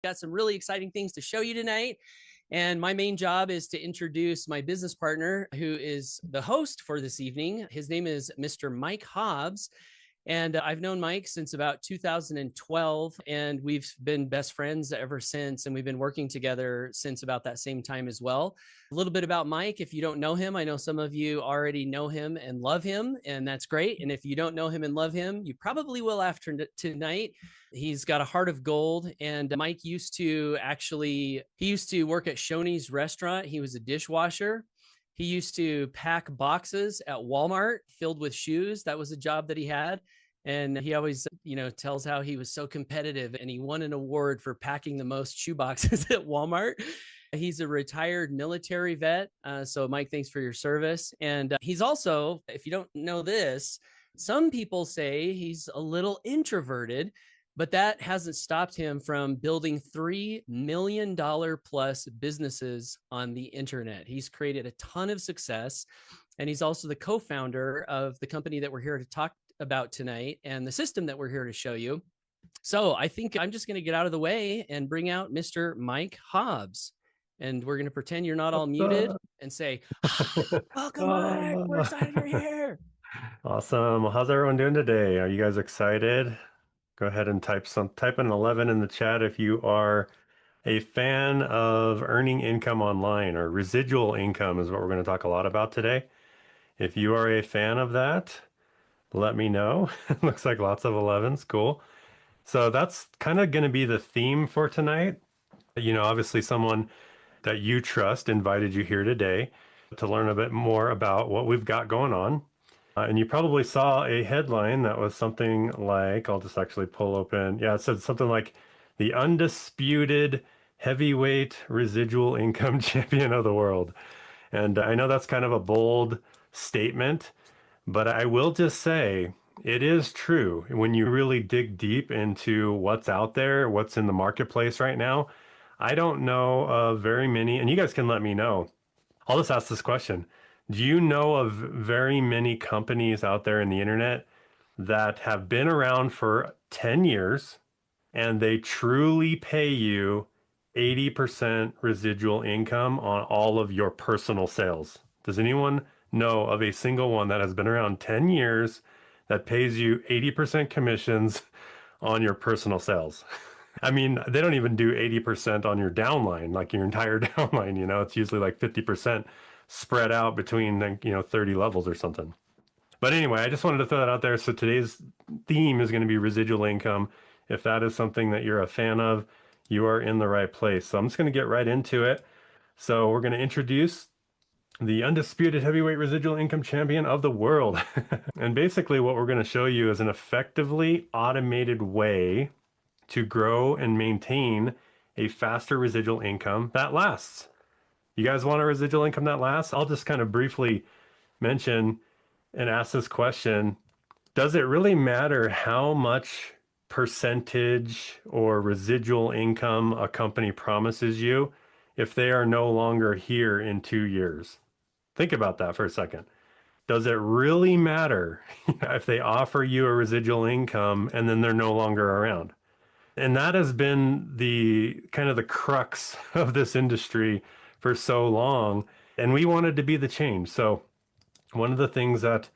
Got some really exciting things to show you tonight. And my main job is to introduce my business partner, who is the host for this evening. His name is Mr. Mike Hobbs. And I've known Mike since about 2012, and we've been best friends ever since. And we've been working together since about that same time as well. A little bit about Mike. If you don't know him, I know some of you already know him and love him, and that's great. And if you don't know him and love him, you probably will after tonight. He's got a heart of gold. And Mike he used to work at Shoney's restaurant. He was a dishwasher. He used to pack boxes at Walmart filled with shoes. That was a job that he had. And he always, tells how he was so competitive and he won an award for packing the most shoe boxes at Walmart. He's a retired military vet. So, Mike, thanks for your service. And he's also, if you don't know this, some people say he's a little introverted, but that hasn't stopped him from building $3 million plus businesses on the internet. He's created a ton of success. And he's also the co-founder of the company that we're here to talk about tonight and the system that we're here to show you. So I think I'm just going to get out of the way and bring out Mr. Mike Hobbs. And we're going to pretend you're not all muted and say, welcome, Mike. We're excited you're here. Awesome. Well, how's everyone doing today? Are you guys excited? Go ahead and type an 11 in the chat if you are a fan of earning income online, or residual income is what we're going to talk a lot about today. If you are a fan of that, let me know. Looks like lots of 11s. Cool. So that's kind of going to be the theme for tonight. Obviously someone that you trust invited you here today to learn a bit more about what we've got going on. And you probably saw a headline that was something like, I'll just actually pull open. Yeah, it said something like the undisputed heavyweight residual income champion of the world. And I know that's kind of a bold statement, but I will just say it is true. When you really dig deep into what's out there, what's in the marketplace right now, I don't know of very many, and you guys can let me know. I'll just ask this question. Do you know of very many companies out there in the internet that have been around for 10 years and they truly pay you 80% residual income on all of your personal sales? Does anyone know of a single one that has been around 10 years that pays you 80% commissions on your personal sales? I mean, they don't even do 80% on your downline, like your entire downline, it's usually like 50% spread out between, 30 levels or something. But anyway, I just wanted to throw that out there. So today's theme is going to be residual income. If that is something that you're a fan of, you are in the right place. So I'm just going to get right into it. So we're going to introduce the undisputed heavyweight residual income champion of the world. And basically what we're going to show you is an effectively automated way to grow and maintain a faster residual income that lasts. You guys want a residual income that lasts? I'll just kind of briefly mention and ask this question. Does it really matter how much percentage or residual income a company promises you if they are no longer here in 2 years? Think about that for a second. Does it really matter if they offer you a residual income and then they're no longer around? And that has been the kind of the crux of this industry for so long. And we wanted to be the change. So one of the things that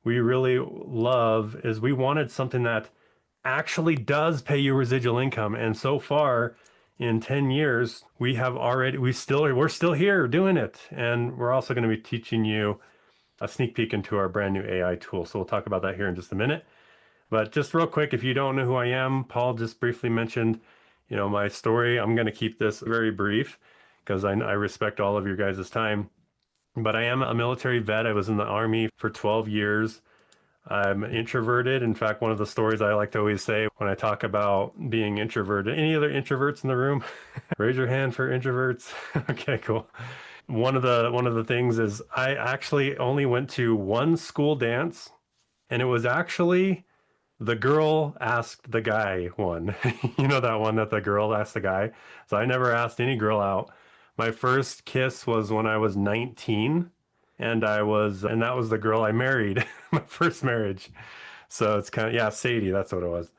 we really love is we wanted something that actually does pay you residual income. And so far in 10 years, we're still here doing it. And we're also going to be teaching you a sneak peek into our brand new AI tool. So we'll talk about that here in just a minute. But just real quick, if you don't know who I am, Paul just briefly mentioned, my story. I'm going to keep this very brief because I respect all of your guys' time. But I am a military vet. I was in the Army for 12 years. I'm introverted. In fact, one of the stories I like to always say when I talk about being introverted, any other introverts in the room? Raise your hand for introverts. Okay, cool. One of the things is I actually only went to one school dance, and it was actually the girl asked the guy one. You know that one that the girl asked the guy? So I never asked any girl out. My first kiss was when I was 19, and that was the girl I married, my first marriage. So it's kind of, yeah, Sadie, that's what it was.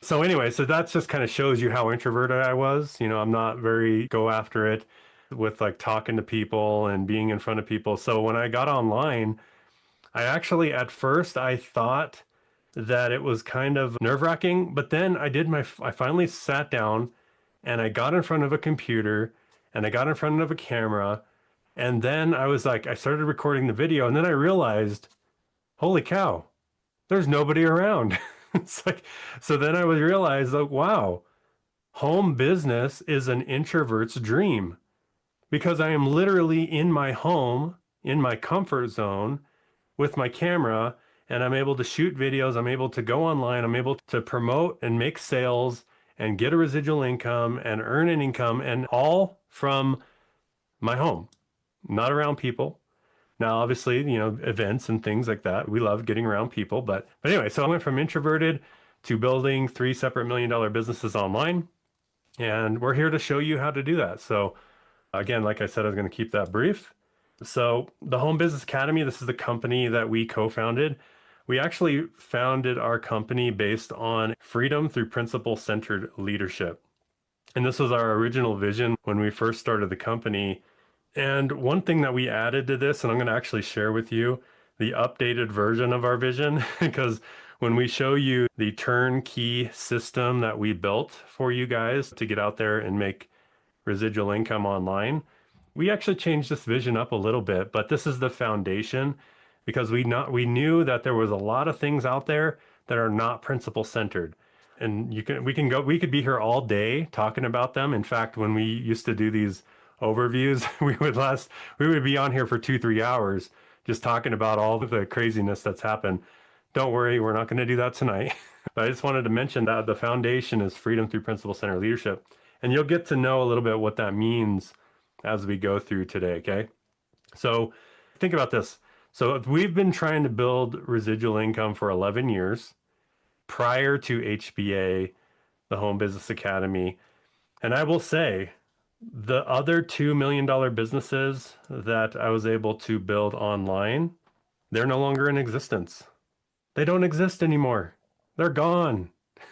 So anyway, so that just kind of shows you how introverted I was. I'm not very go after it with like talking to people and being in front of people. So when I got online, I actually at first I thought that it was kind of nerve-wracking, but then I finally sat down and I got in front of a computer and I got in front of a camera, and then I was like I started recording the video, and then I realized, holy cow, there's nobody around. It's like, so then I would realize like, wow, home business is an introvert's dream because I am literally in my home, in my comfort zone with my camera, and I'm able to shoot videos. I'm able to go online. I'm able to promote and make sales and get a residual income and earn an income, and all from my home, not around people. Now, obviously, events and things like that. We love getting around people. But anyway, so I went from introverted to building 3 separate $1 million businesses online. And we're here to show you how to do that. So again, like I said, I was going to keep that brief. So the Home Business Academy, this is the company that we co-founded. We actually founded our company based on freedom through principle-centered leadership. And this was our original vision when we first started the company. And one thing that we added to this, and I'm going to actually share with you the updated version of our vision, because when we show you the turnkey system that we built for you guys to get out there and make residual income online, we actually changed this vision up a little bit, but this is the foundation because we knew that there was a lot of things out there that are not principle centered. And we could be here all day talking about them. In fact, when we used to do these overviews, we would be on here for 2-3 hours just talking about all of the craziness that's happened. Don't worry, we're not going to do that tonight. But I just wanted to mention that the foundation is freedom through principle centered leadership. And you'll get to know a little bit what that means as we go through today, okay? So think about this. So if we've been trying to build residual income for 11 years prior to HBA, the Home Business Academy. And I will say, the other $2 million businesses that I was able to build online, they're no longer in existence. They don't exist anymore. They're gone.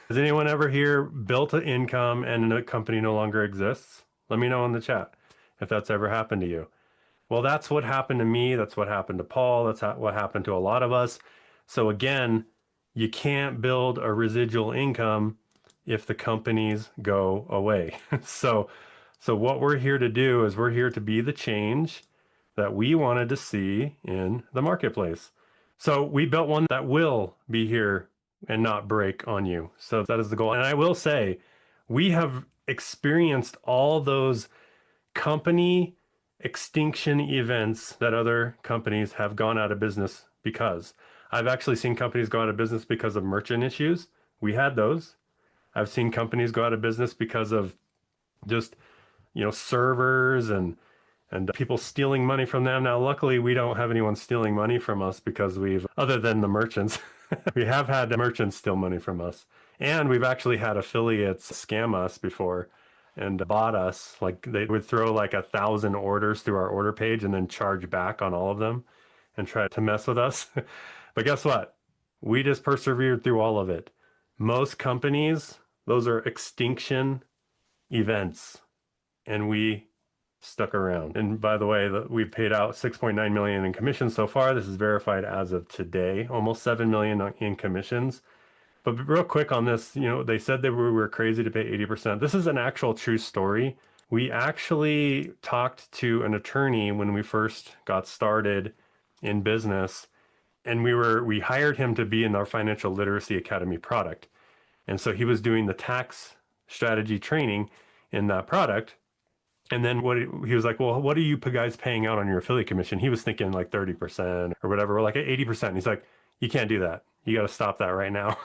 Has anyone ever here built an income and a company no longer exists? Let me know in the chat if that's ever happened to you. Well, that's what happened to me. That's what happened to Paul. That's what happened to a lot of us. So again, you can't build a residual income if the companies go away. So what we're here to do is we're here to be the change that we wanted to see in the marketplace. So we built one that will be here and not break on you. So that is the goal. And I will say, we have experienced all those company extinction events that other companies have gone out of business because. I've actually seen companies go out of business because of merchant issues. We had those. I've seen companies go out of business because of just, servers and people stealing money from them. Now, luckily, we don't have anyone stealing money from us because other than the merchants, we have had merchants steal money from us. And we've actually had affiliates scam us before and bought us. Like they would throw like 1,000 orders through our order page and then charge back on all of them and try to mess with us. But guess what? We just persevered through all of it. Most companies, those are extinction events, and we stuck around. And by the way, we've paid out 6.9 million in commissions so far. This is verified as of today, almost 7 million in commissions. But real quick on this, they said that we were crazy to pay 80%. This is an actual true story. We actually talked to an attorney when we first got started in business, and we hired him to be in our Financial Literacy Academy product. And so he was doing the tax strategy training in that product. And then he was like, well, what are you guys paying out on your affiliate commission? He was thinking like 30% or whatever. We're like at 80%. He's like, you can't do that. You got to stop that right now.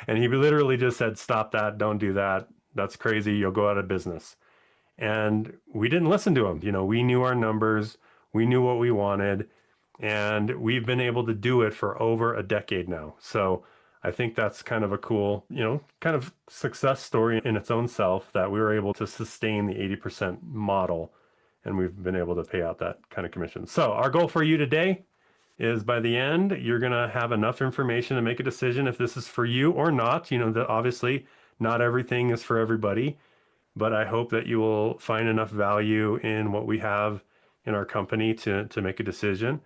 And he literally just said, stop that. Don't do that. That's crazy. You'll go out of business. And we didn't listen to him. We knew our numbers. We knew what we wanted. And we've been able to do it for over a decade now. So I think that's kind of a cool, kind of success story in its own self that we were able to sustain the 80% model, and we've been able to pay out that kind of commission. So our goal for you today is by the end, you're going to have enough information to make a decision if this is for you or not. Obviously not everything is for everybody, but I hope that you will find enough value in what we have in our company to make a decision.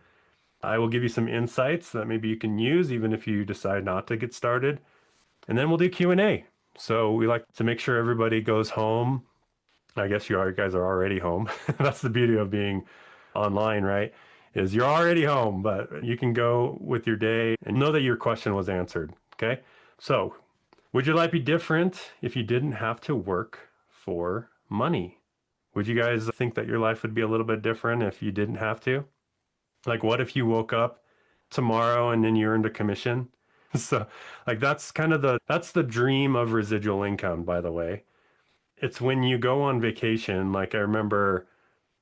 I will give you some insights that maybe you can use even if you decide not to get started. And then we'll do Q&A. So we like to make sure everybody goes home. I guess you guys are already home. That's the beauty of being online, right? Is you're already home, but you can go with your day and know that your question was answered. Okay. So would your life be different if you didn't have to work for money? Would you guys think that your life would be a little bit different if you didn't have to? Like, what if you woke up tomorrow and then you earned a commission? So, like, that's the dream of residual income, by the way. It's when you go on vacation. Like, I remember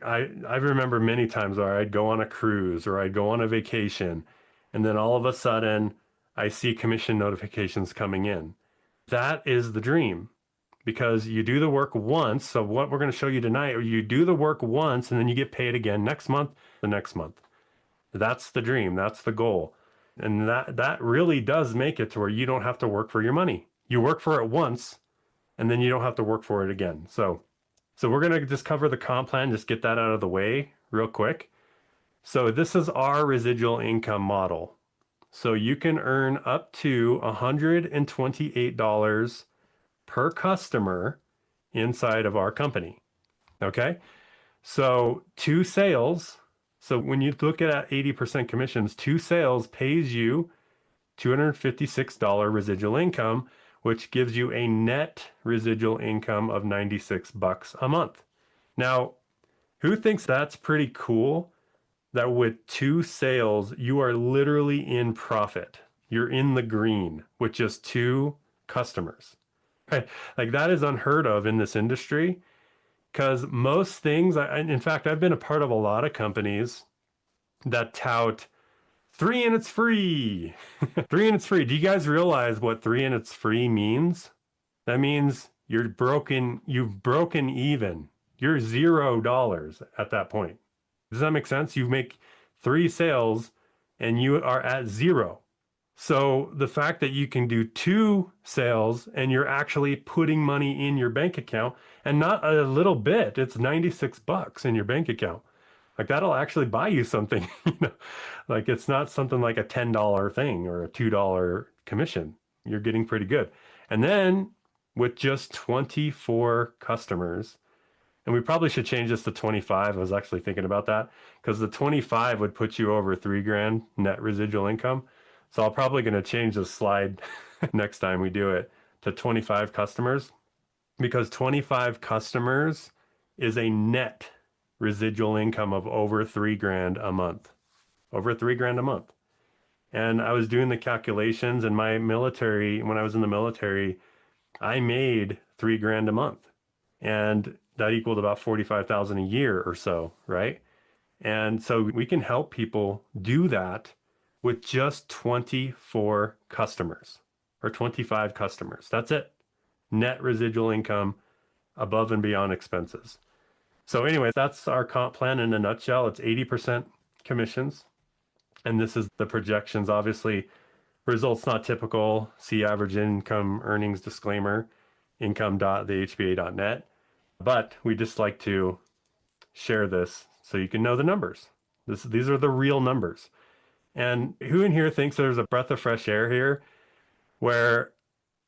many times where I'd go on a cruise or I'd go on a vacation, and then all of a sudden I see commission notifications coming in. That is the dream because you do the work once. So what we're going to show you tonight, you do the work once and then you get paid again next month, the next month. That's the dream. That's the goal. And that really does make it to where you don't have to work for your money. You work for it once and then you don't have to work for it again. So we're going to just cover the comp plan, just get that out of the way real quick. So this is our residual income model. So you can earn up to $128 per customer inside of our company. Okay. So two sales. So when you look at 80% commissions, two sales pays you $256 residual income, which gives you a net residual income of $96 a month. Now, who thinks that's pretty cool? That with two sales, you are literally in profit. You're in the green with just two customers. Right? Like that is unheard of in this industry because most things, in fact, I've been a part of a lot of companies that tout 3 and it's free. 3 and it's free. Do you guys realize what 3 and it's free means? That means you've broken even. You're $0 at that point. Does that make sense? You make 3 sales and you are at 0. So the fact that you can do 2 sales and you're actually putting money in your bank account and not a little bit, it's $96 in your bank account. Like that'll actually buy you something, like it's not something like a $10 thing or a $2 commission. You're getting pretty good. And then with just 24 customers, and we probably should change this to 25. I was actually thinking about that because the 25 would put you over $3,000 net residual income. So I'm probably going to change the slide next time we do it to 25 customers because 25 customers is a net residual income of over $3,000 a month. Over $3,000 a month. And I was doing the calculations in my military, when I was in the military, I made $3,000 a month. And that equaled about 45,000 a year or so, right? And so we can help people do that with just 24 customers or 25 customers. That's it. Net residual income above and beyond expenses. So anyway, that's our comp plan in a nutshell. It's 80% commissions. And this is the projections. Obviously, results not typical. See average income earnings disclaimer, income.thehba.net. But we just like to share this so you can know the numbers. These are the real numbers. And who in here thinks there's a breath of fresh air here where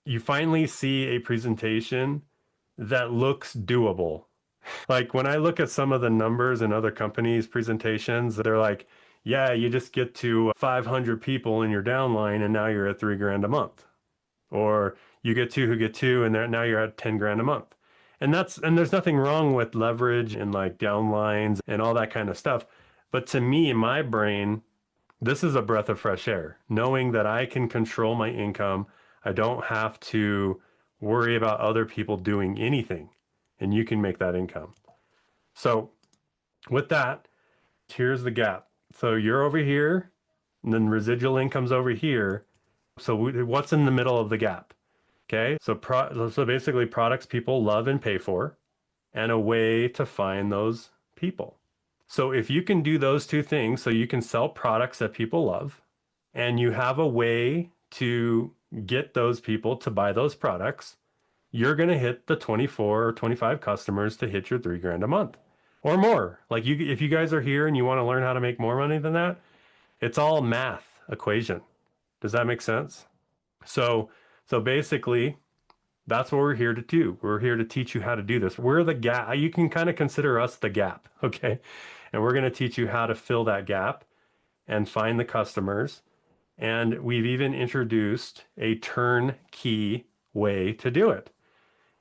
you finally see a presentation that looks doable? Like when I look at some of the numbers in other companies' presentations, they're like, yeah, you just get to 500 people in your downline and now you're at $3,000 a month. Or you get two who get two and now you're at $10,000 a month. And there's nothing wrong with leverage and like downlines and all that kind of stuff. But to me, in my brain, this is a breath of fresh air, knowing that I can control my income. I don't have to worry about other people doing anything, and you can make that income. So with that, here's the gap. So you're over here, and then residual income's over here. So what's in the middle of the gap? Okay, so basically products people love and pay for, and a way to find those people. So if you can do those two things, so you can sell products that people love, and you have a way to get those people to buy those products, you're going to hit the 24 or 25 customers to hit your 3 grand a month or more. Like if you guys are here and you want to learn how to make more money than that, it's all math equation. Does that make sense? So, so basically, that's what we're here to do. We're here to teach you how to do this. We're the gap. You can kind of consider us the gap, okay? And we're going to teach you how to fill that gap and find the customers. And we've even introduced a turnkey way to do it.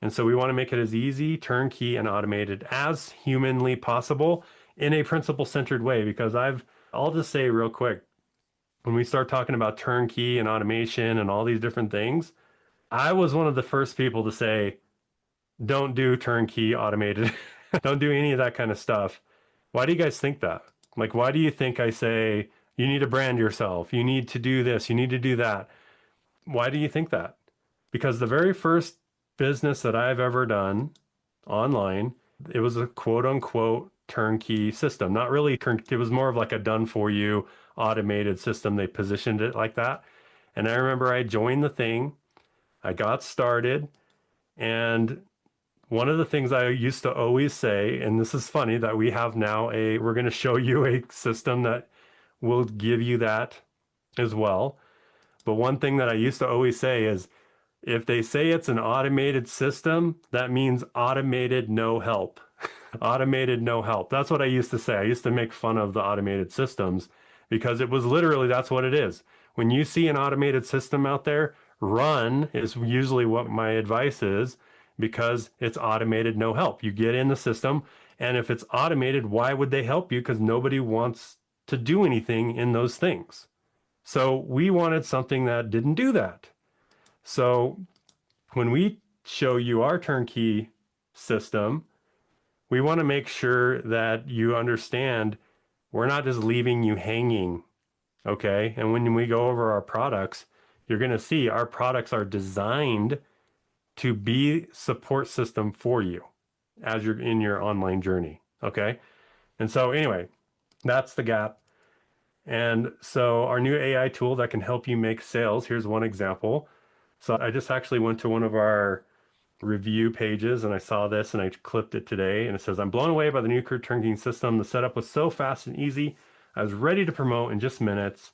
And so we want to make it as easy, turnkey, and automated as humanly possible in a principle-centered way. Because I'll just say real quick, when we start talking about turnkey and automation and all these different things, I was one of the first people to say, don't do turnkey automated. Don't do any of that kind of stuff. Why do you guys think that? Like, why do you think I say you need to brand yourself? You need to do this. You need to do that. Why do you think that? Because the very first business that I've ever done online, it was a quote unquote turnkey system. Not really turnkey. It was more of like a done for you automated system. They positioned it like that. And I remember I joined the thing. I got started, and one of the things I used to always say, and this is funny that we have now we're going to show you a system that will give you that as well. But one thing that I used to always say is if they say it's an automated system, that means automated no help. Automated no help. That's what I used to say. I used to make fun of the automated systems because it was literally that's what it is. When you see an automated system out there, run is usually what my advice is because it's automated no help. You get in the system, and if it's automated, why would they help you? Because nobody wants to do anything in those things. So we wanted something that didn't do that. So when we show you our turnkey system, we want to make sure that you understand we're not just leaving you hanging, okay? And when we go over our products, you're going to see our products are designed to be support system for you as you're in your online journey, okay? And so anyway, that's the gap. And so our new AI tool that can help you make sales, here's one example. So I just actually went to one of our review pages and I saw this and I clipped it today, and it says, I'm blown away by the new turnkey system. The setup was so fast and easy. I was ready to promote in just minutes.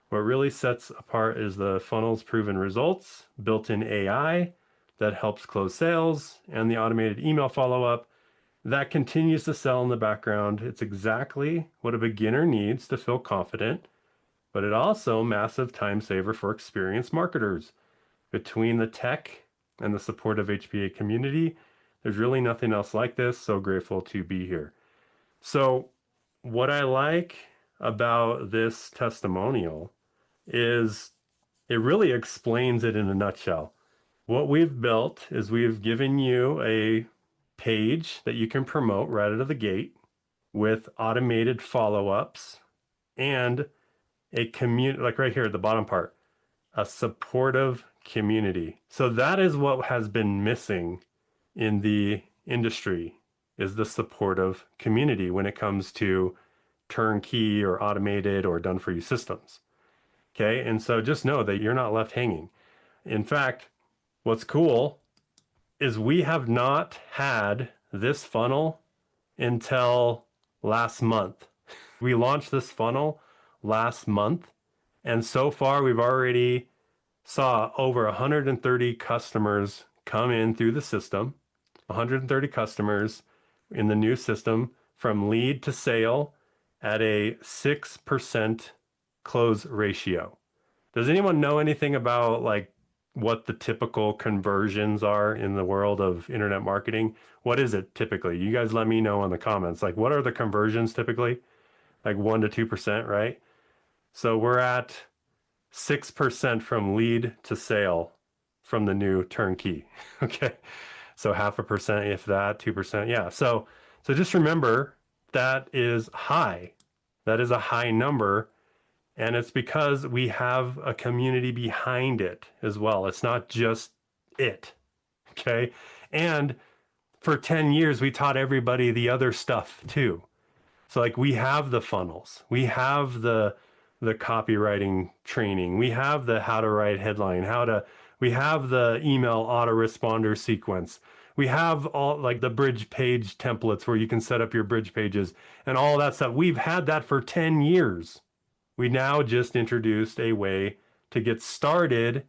What really sets apart is the funnel's proven results, built-in AI that helps close sales, and the automated email follow-up that continues to sell in the background. It's exactly what a beginner needs to feel confident, but it also massive time saver for experienced marketers. Between the tech and the supportive HPA community, there's really nothing else like this. So grateful to be here. So what I like about this testimonial is it really explains it in a nutshell. What we've built is we've given you a page that you can promote right out of the gate with automated follow-ups and a community, like right here at the bottom part, a supportive community. So that is what has been missing in the industry, is the supportive community when it comes to turnkey or automated or done for you systems. Okay. And so just know that you're not left hanging. In fact, what's cool is we have not had this funnel until last month. We launched this funnel last month, and so far we've already saw over 130 customers come in through the system. 130 customers in the new system from lead to sale at a 6% close ratio. Does anyone know anything about like what the typical conversions are in the world of internet marketing? What is it typically? You guys let me know in the comments. Like, what are the conversions typically? Like 1 to 2%, right? So we're at 6% from lead to sale from the new turnkey. Okay. So 0.5%, if that, 2%. Yeah. So just remember that is high. That is a high number. And it's because we have a community behind it as well. It's not just it. Okay. And for 10 years, we taught everybody the other stuff too. So like we have the funnels, we have the copywriting training, we have the how to write headline, we have the email autoresponder sequence. We have all like the bridge page templates where you can set up your bridge pages and all that stuff. We've had that for 10 years. We now just introduced a way to get started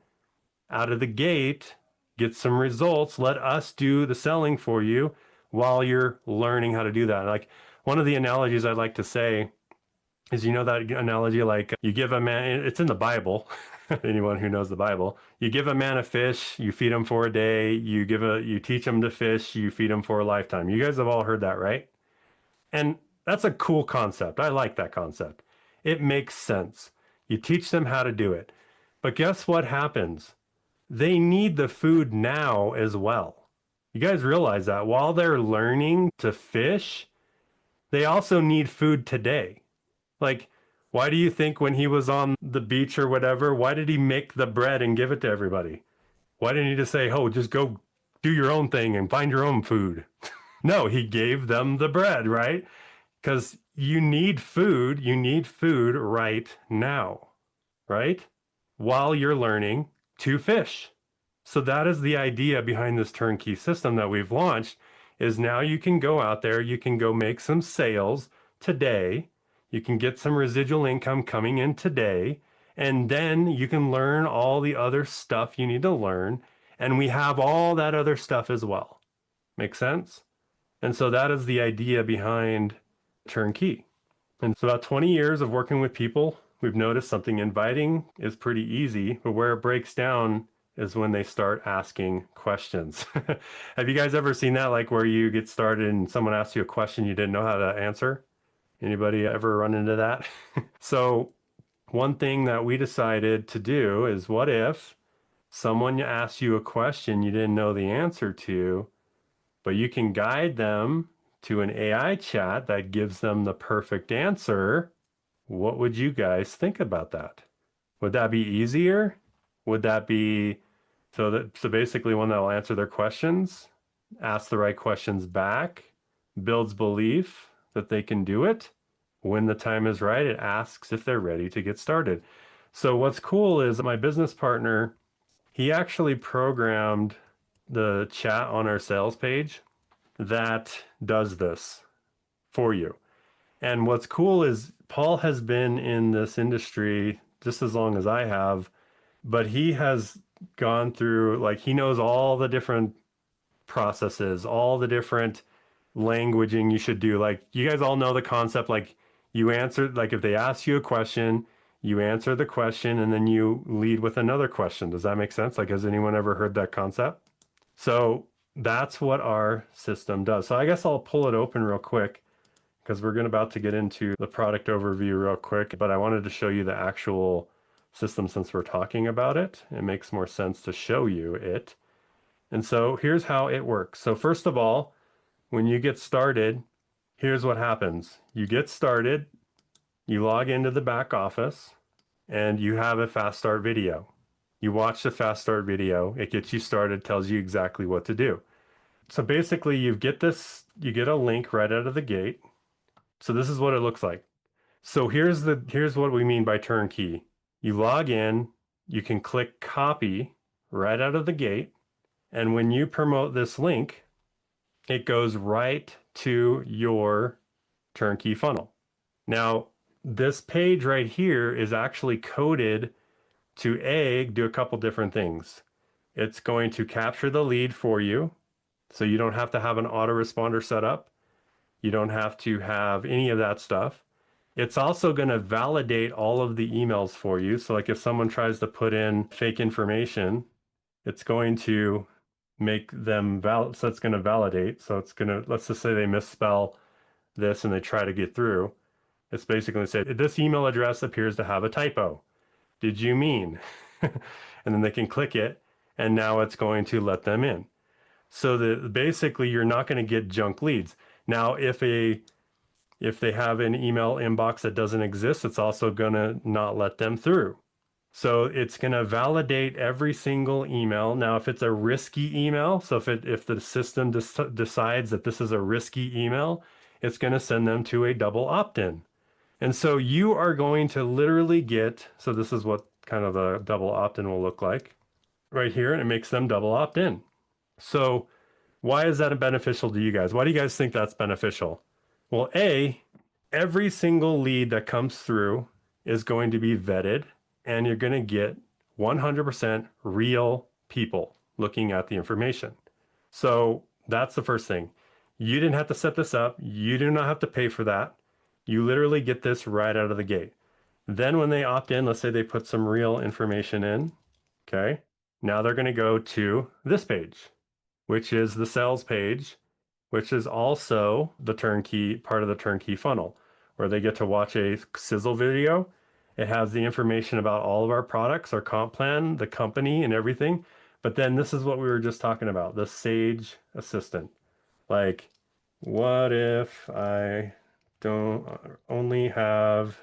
out of the gate, get some results, let us do the selling for you while you're learning how to do that. Like one of the analogies I'd like to say is, you know, that analogy, like you give a man, it's in the Bible. Anyone who knows the Bible, you give a man a fish, you feed him for a day, you teach him to fish, you feed him for a lifetime. You guys have all heard that, right? And that's a cool concept. I like that concept. It makes sense. You teach them how to do it. But guess what happens? They need the food now as well. You guys realize that while they're learning to fish, they also need food today. Like, why do you think when he was on the beach or whatever, why did he make the bread and give it to everybody? Why didn't he just say, oh, just go do your own thing and find your own food? No, he gave them the bread, right? Because you need food right now, right? While you're learning to fish. So that is the idea behind this turnkey system that we've launched is now you can go out there, you can go make some sales today, you can get some residual income coming in today, and then you can learn all the other stuff you need to learn, and we have all that other stuff as well. Make sense? And so that is the idea behind turnkey. And so about 20 years of working with people, we've noticed something inviting is pretty easy, but where it breaks down is when they start asking questions. Have you guys ever seen that, like where you get started and someone asks you a question you didn't know how to answer? Anybody ever run into that? So one thing that we decided to do is, what if someone asks you a question you didn't know the answer to, but you can guide them to an AI chat that gives them the perfect answer? What would you guys think about that? Would that be easier? Would that be so basically one that will answer their questions, ask the right questions back, builds belief that they can do it. When the time is right, it asks if they're ready to get started. So what's cool is my business partner, he actually programmed the chat on our sales page that does this for you. And what's cool is Paul has been in this industry just as long as I have, but he has gone through, like, he knows all the different processes, all the different languaging you should do. Like, you guys all know the concept, like, you answer, like, if they ask you a question, you answer the question and then you lead with another question. Does that make sense? Like, has anyone ever heard that concept? So that's what our system does. So I guess I'll pull it open real quick because we're about to get into the product overview real quick, but I wanted to show you the actual system since we're talking about it. It makes more sense to show you it. And so here's how it works. So first of all, when you get started, here's what happens. You get started, you log into the back office, and you have a fast start video. You watch the fast start video, it gets you started, tells you exactly what to do. So basically you get a link right out of the gate. So this is what it looks like. So here's what we mean by turnkey. You log in, you can click copy right out of the gate, and when you promote this link, it goes right to your turnkey funnel. Now, this page right here is actually coded to do a couple different things. It's going to capture the lead for you, so you don't have to have an autoresponder set up. You don't have to have any of that stuff. It's also going to validate all of the emails for you. So like if someone tries to put in fake information, it's going to make them so it's going to validate. So it's going to, let's just say they misspell this and they try to get through. It's basically going to say, this email address appears to have a typo. Did you mean? And then they can click it, and now it's going to let them in. So basically you're not going to get junk leads. Now, if they have an email inbox that doesn't exist, it's also going to not let them through. So it's going to validate every single email. Now, if it's a risky email, so if the system decides that this is a risky email, it's going to send them to a double opt-in. And so you are going to literally get, so this is what kind of the double opt-in will look like right here, and it makes them double opt-in. So why is that beneficial to you guys? Why do you guys think that's beneficial? Well, A, every single lead that comes through is going to be vetted, and you're going to get 100% real people looking at the information. So that's the first thing. You didn't have to set this up. You do not have to pay for that. You literally get this right out of the gate. Then when they opt in, let's say they put some real information in, okay? Now they're going to go to this page, which is the sales page, which is also the turnkey part of the turnkey funnel, where they get to watch a sizzle video. It has the information about all of our products, our comp plan, the company, and everything. But then this is what we were just talking about, the Sage Assistant. Like, what if I don't only have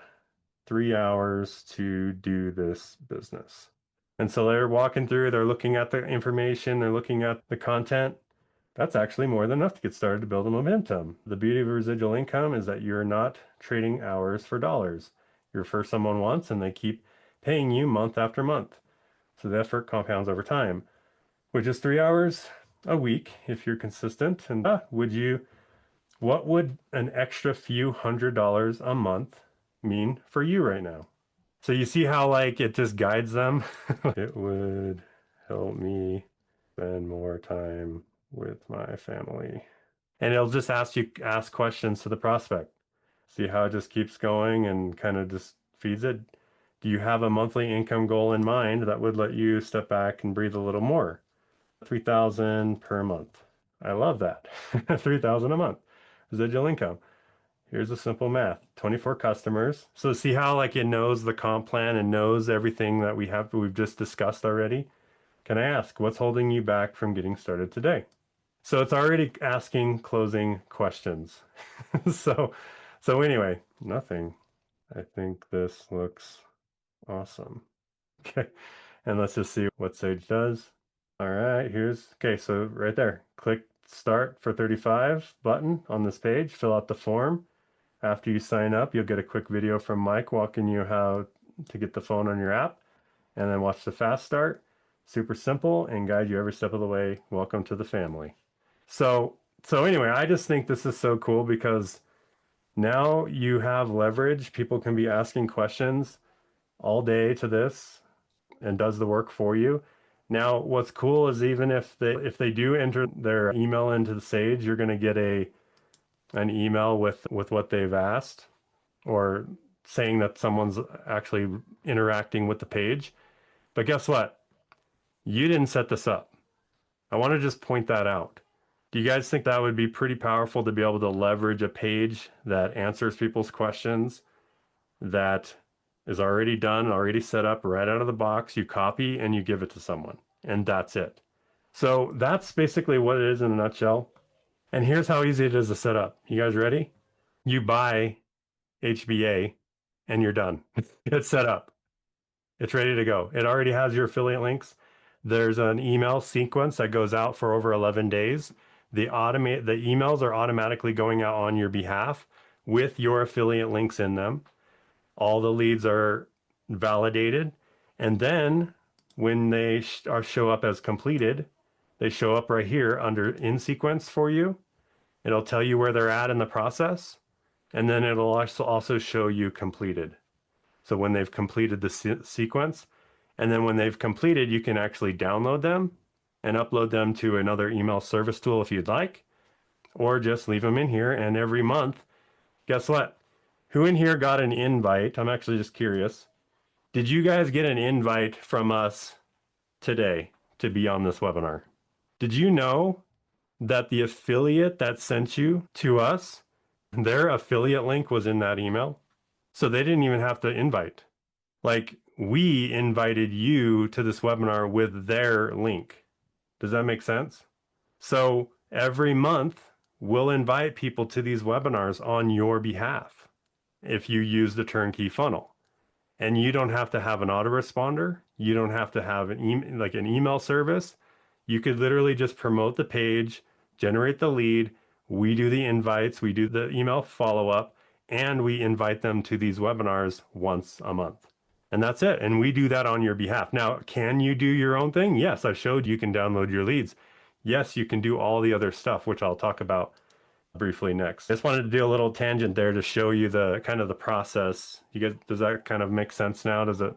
3 hours to do this business? And so they're walking through, they're looking at the information, they're looking at the content. That's actually more than enough to get started to build a momentum. The beauty of residual income is that you're not trading hours for dollars. You refer someone once and they keep paying you month after month. So the effort compounds over time, which is 3 hours a week if you're consistent. And what would an extra few $100s a month mean for you right now? So you see how like it just guides them? It would help me spend more time with my family. And it'll just ask questions to the prospect. See how it just keeps going and kind of just feeds it. Do you have a monthly income goal in mind that would let you step back and breathe a little more? 3,000 per month. I love that. 3,000 a month. Residual income. Here's a simple math. 24 customers. So see how like it knows the comp plan and knows everything that we've just discussed already? Can I ask, what's holding you back from getting started today? So it's already asking closing questions. So anyway, nothing. I think this looks awesome. Okay. And let's just see what Sage does. All right, okay, so right there, click start for 35 button on this page, fill out the form. After you sign up, you'll get a quick video from Mike walking you how to get the phone on your app, and then watch the fast start. Super simple and guide you every step of the way. Welcome to the family. So anyway, I just think this is so cool because now you have leverage. People can be asking questions all day to this and does the work for you. Now, what's cool is even if they do enter their email into the Sage, you're going to get an email with what they've asked or saying that someone's actually interacting with the page. But guess what? You didn't set this up. I want to just point that out. Do you guys think that would be pretty powerful to be able to leverage a page that answers people's questions, that is already done, already set up right out of the box? You copy and you give it to someone, and that's it. So that's basically what it is in a nutshell. And here's how easy it is to set up. You guys ready? You buy HBA and you're done. It's set up. It's ready to go. It already has your affiliate links. There's an email sequence that goes out for over 11 days. The emails are automatically going out on your behalf with your affiliate links in them. All the leads are validated. And then when they show up as completed, they show up right here under in sequence for you. It'll tell you where they're at in the process. And then it'll also show you completed. So when they've completed the sequence, and then when they've completed, you can actually download them and upload them to another email service tool if you'd like, or just leave them in here. And every month, guess what? Who in here got an invite? I'm actually just curious. Did you guys get an invite from us today to be on this webinar? Did you know that the affiliate that sent you to us, their affiliate link was in that email? So they didn't even have to invite. Like, we invited you to this webinar with their link. Does that make sense? So every month, we'll invite people to these webinars on your behalf if you use the turnkey funnel. And you don't have to have an autoresponder. You don't have to have an email service. You could literally just promote the page, generate the lead. We do the invites, we do the email follow-up, and we invite them to these webinars once a month. And that's it. And we do that on your behalf. Now, can you do your own thing? Yes, I showed you can download your leads. Yes, you can do all the other stuff, which I'll talk about briefly next. I just wanted to do a little tangent there to show you the kind of the process. You get, does that kind of make sense now? Does it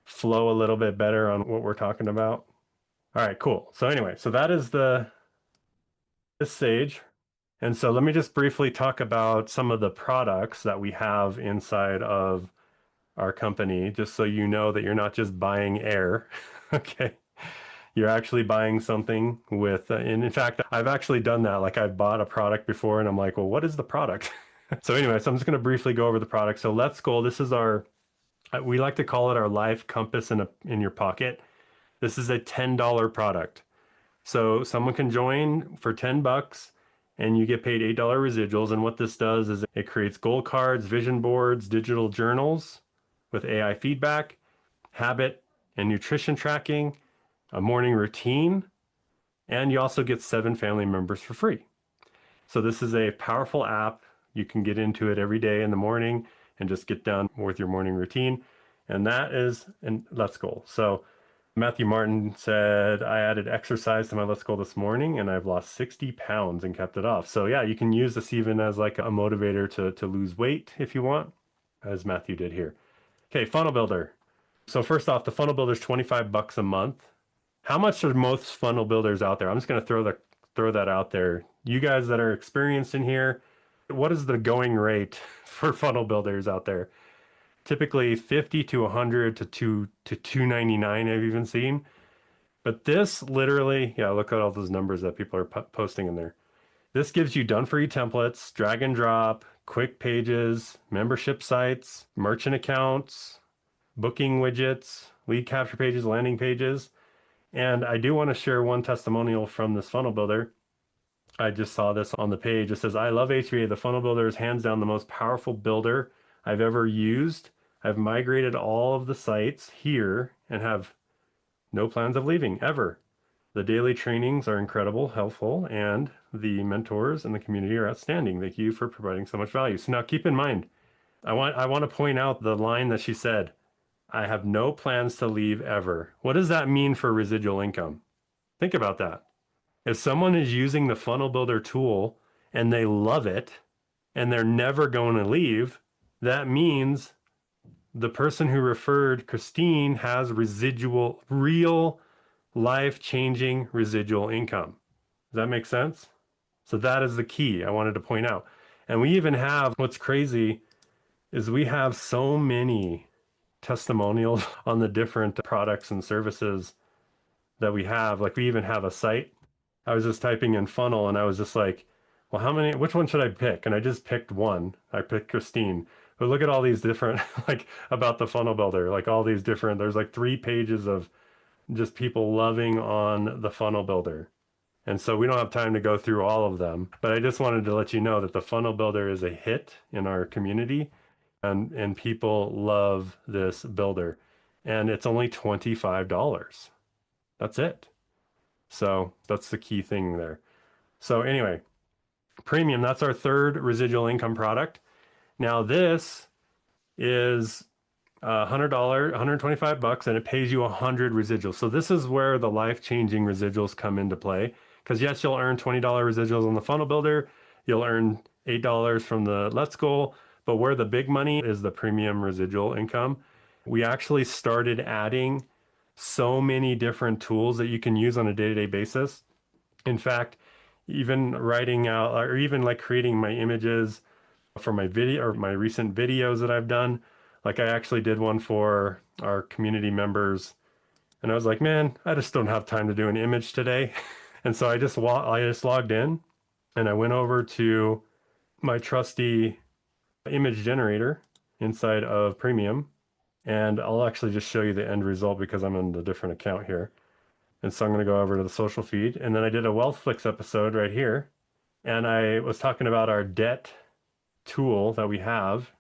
flow a little bit better on what we're talking about? All right, cool. So anyway, so that is this sage. And so let me just briefly talk about some of the products that we have inside of our company, just so you know that you're not just buying air. Okay. You're actually buying something with, and in fact, I've actually done that. Like I've bought a product before and I'm like, well, what is the product? So anyway, so I'm just going to briefly go over the product. So Let's Goal, this is our, we like to call it our life compass in your pocket. This is a $10 product. So someone can join for 10 bucks and you get paid $8 residuals. And what this does is it creates goal cards, vision boards, digital journals with AI feedback, habit and nutrition tracking, a morning routine, and you also get 7 family members for free. So this is a powerful app. You can get into it every day in the morning and just get done with your morning routine. And that is in Let's Goal. So Matthew Martin said, I added exercise to my Let's Goal this morning and I've lost 60 pounds and kept it off. So yeah, you can use this even as like a motivator to lose weight if you want, as Matthew did here. Okay, Funnel Builder. So first off, the Funnel Builder is 25 bucks a month. How much are most funnel builders out there? I'm just going to throw that out there. You guys that are experienced in here, what is the going rate for funnel builders out there? Typically 50 to 100 to 299 I've even seen. But this literally, yeah, look at all those numbers that people are posting in there. This gives you done for you templates, drag and drop, quick pages, membership sites, merchant accounts, booking widgets, lead capture pages, landing pages. And I do want to share one testimonial from this funnel builder. I just saw this on the page. It says, I love HVA. The funnel builder is hands down the most powerful builder I've ever used. I've migrated all of the sites here and have no plans of leaving ever. The daily trainings are incredible, helpful, and the mentors and the community are outstanding. Thank you for providing so much value. So now keep in mind, I want to point out the line that she said, I have no plans to leave ever. What does that mean for residual income? Think about that. If someone is using the funnel builder tool and they love it and they're never going to leave, that means the person who referred Christine has residual, real life-changing residual income. Does that make sense? So that is the key I wanted to point out. And we even have, what's crazy is we have so many testimonials on the different products and services that we have. Like we even have a site. I was just typing in funnel and I was just like, well, which one should I pick? And I just picked one. I picked Christine. But look at all these different, like about the funnel builder, like all these different, there's like 3 pages of just people loving on the funnel builder. And so we don't have time to go through all of them, but I just wanted to let you know that the funnel builder is a hit in our community and people love this builder. And it's only $25. That's it. So that's the key thing there. So anyway, premium, that's our third residual income product. Now this is $100, 125 bucks, and it pays you 100 residuals. So this is where the life-changing residuals come into play. Because yes, you'll earn $20 residuals on the funnel builder. You'll earn $8 from the Let's Goal. But where the big money is the premium residual income. We actually started adding so many different tools that you can use on a day-to-day basis. In fact, even writing out or even like creating my images for my video or my recent videos that I've done. Like I actually did one for our community members and I was like, man, I just don't have time to do an image today. And so I just logged in and I went over to my trusty image generator inside of Premium. And I'll actually just show you the end result because I'm on a different account here. And so I'm going to go over to the social feed. And then I did a Wealthflix episode right here. And I was talking about our debt tool that we have.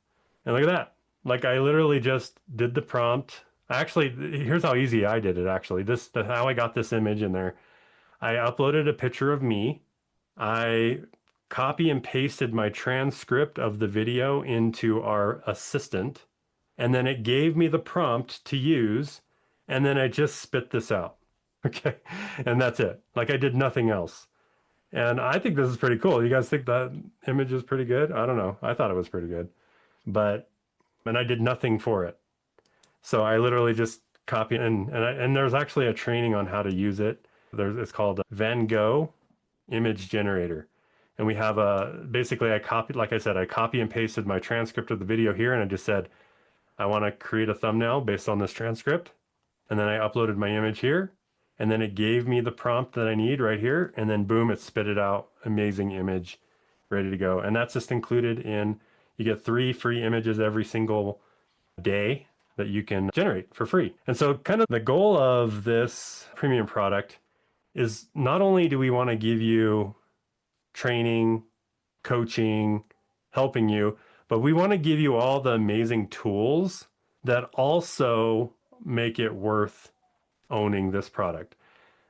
And look at that. Like I literally just did the prompt. Actually, here's how easy I did it actually. How I got this image in there. I uploaded a picture of me. I copy and pasted my transcript of the video into our assistant, and then it gave me the prompt to use, and then I just spit this out. Okay. And that's it. Like I did nothing else. And I think this is pretty cool. You guys think that image is pretty good? I don't know. I thought it was pretty good. And I did nothing for it. So I literally just copy and there's actually a training on how to use it. It's called Van Gogh Image Generator. And we have basically I copied, like I said, I copy and pasted my transcript of the video here, and I just said, I want to create a thumbnail based on this transcript. And then I uploaded my image here, and then it gave me the prompt that I need right here. And then boom, it spit it out. Amazing image, ready to go. And that's just included in, you get 3 free images every single day that you can generate for free. And so kind of the goal of this premium product is not only do we want to give you training, coaching, helping you, but we want to give you all the amazing tools that also make it worth owning this product.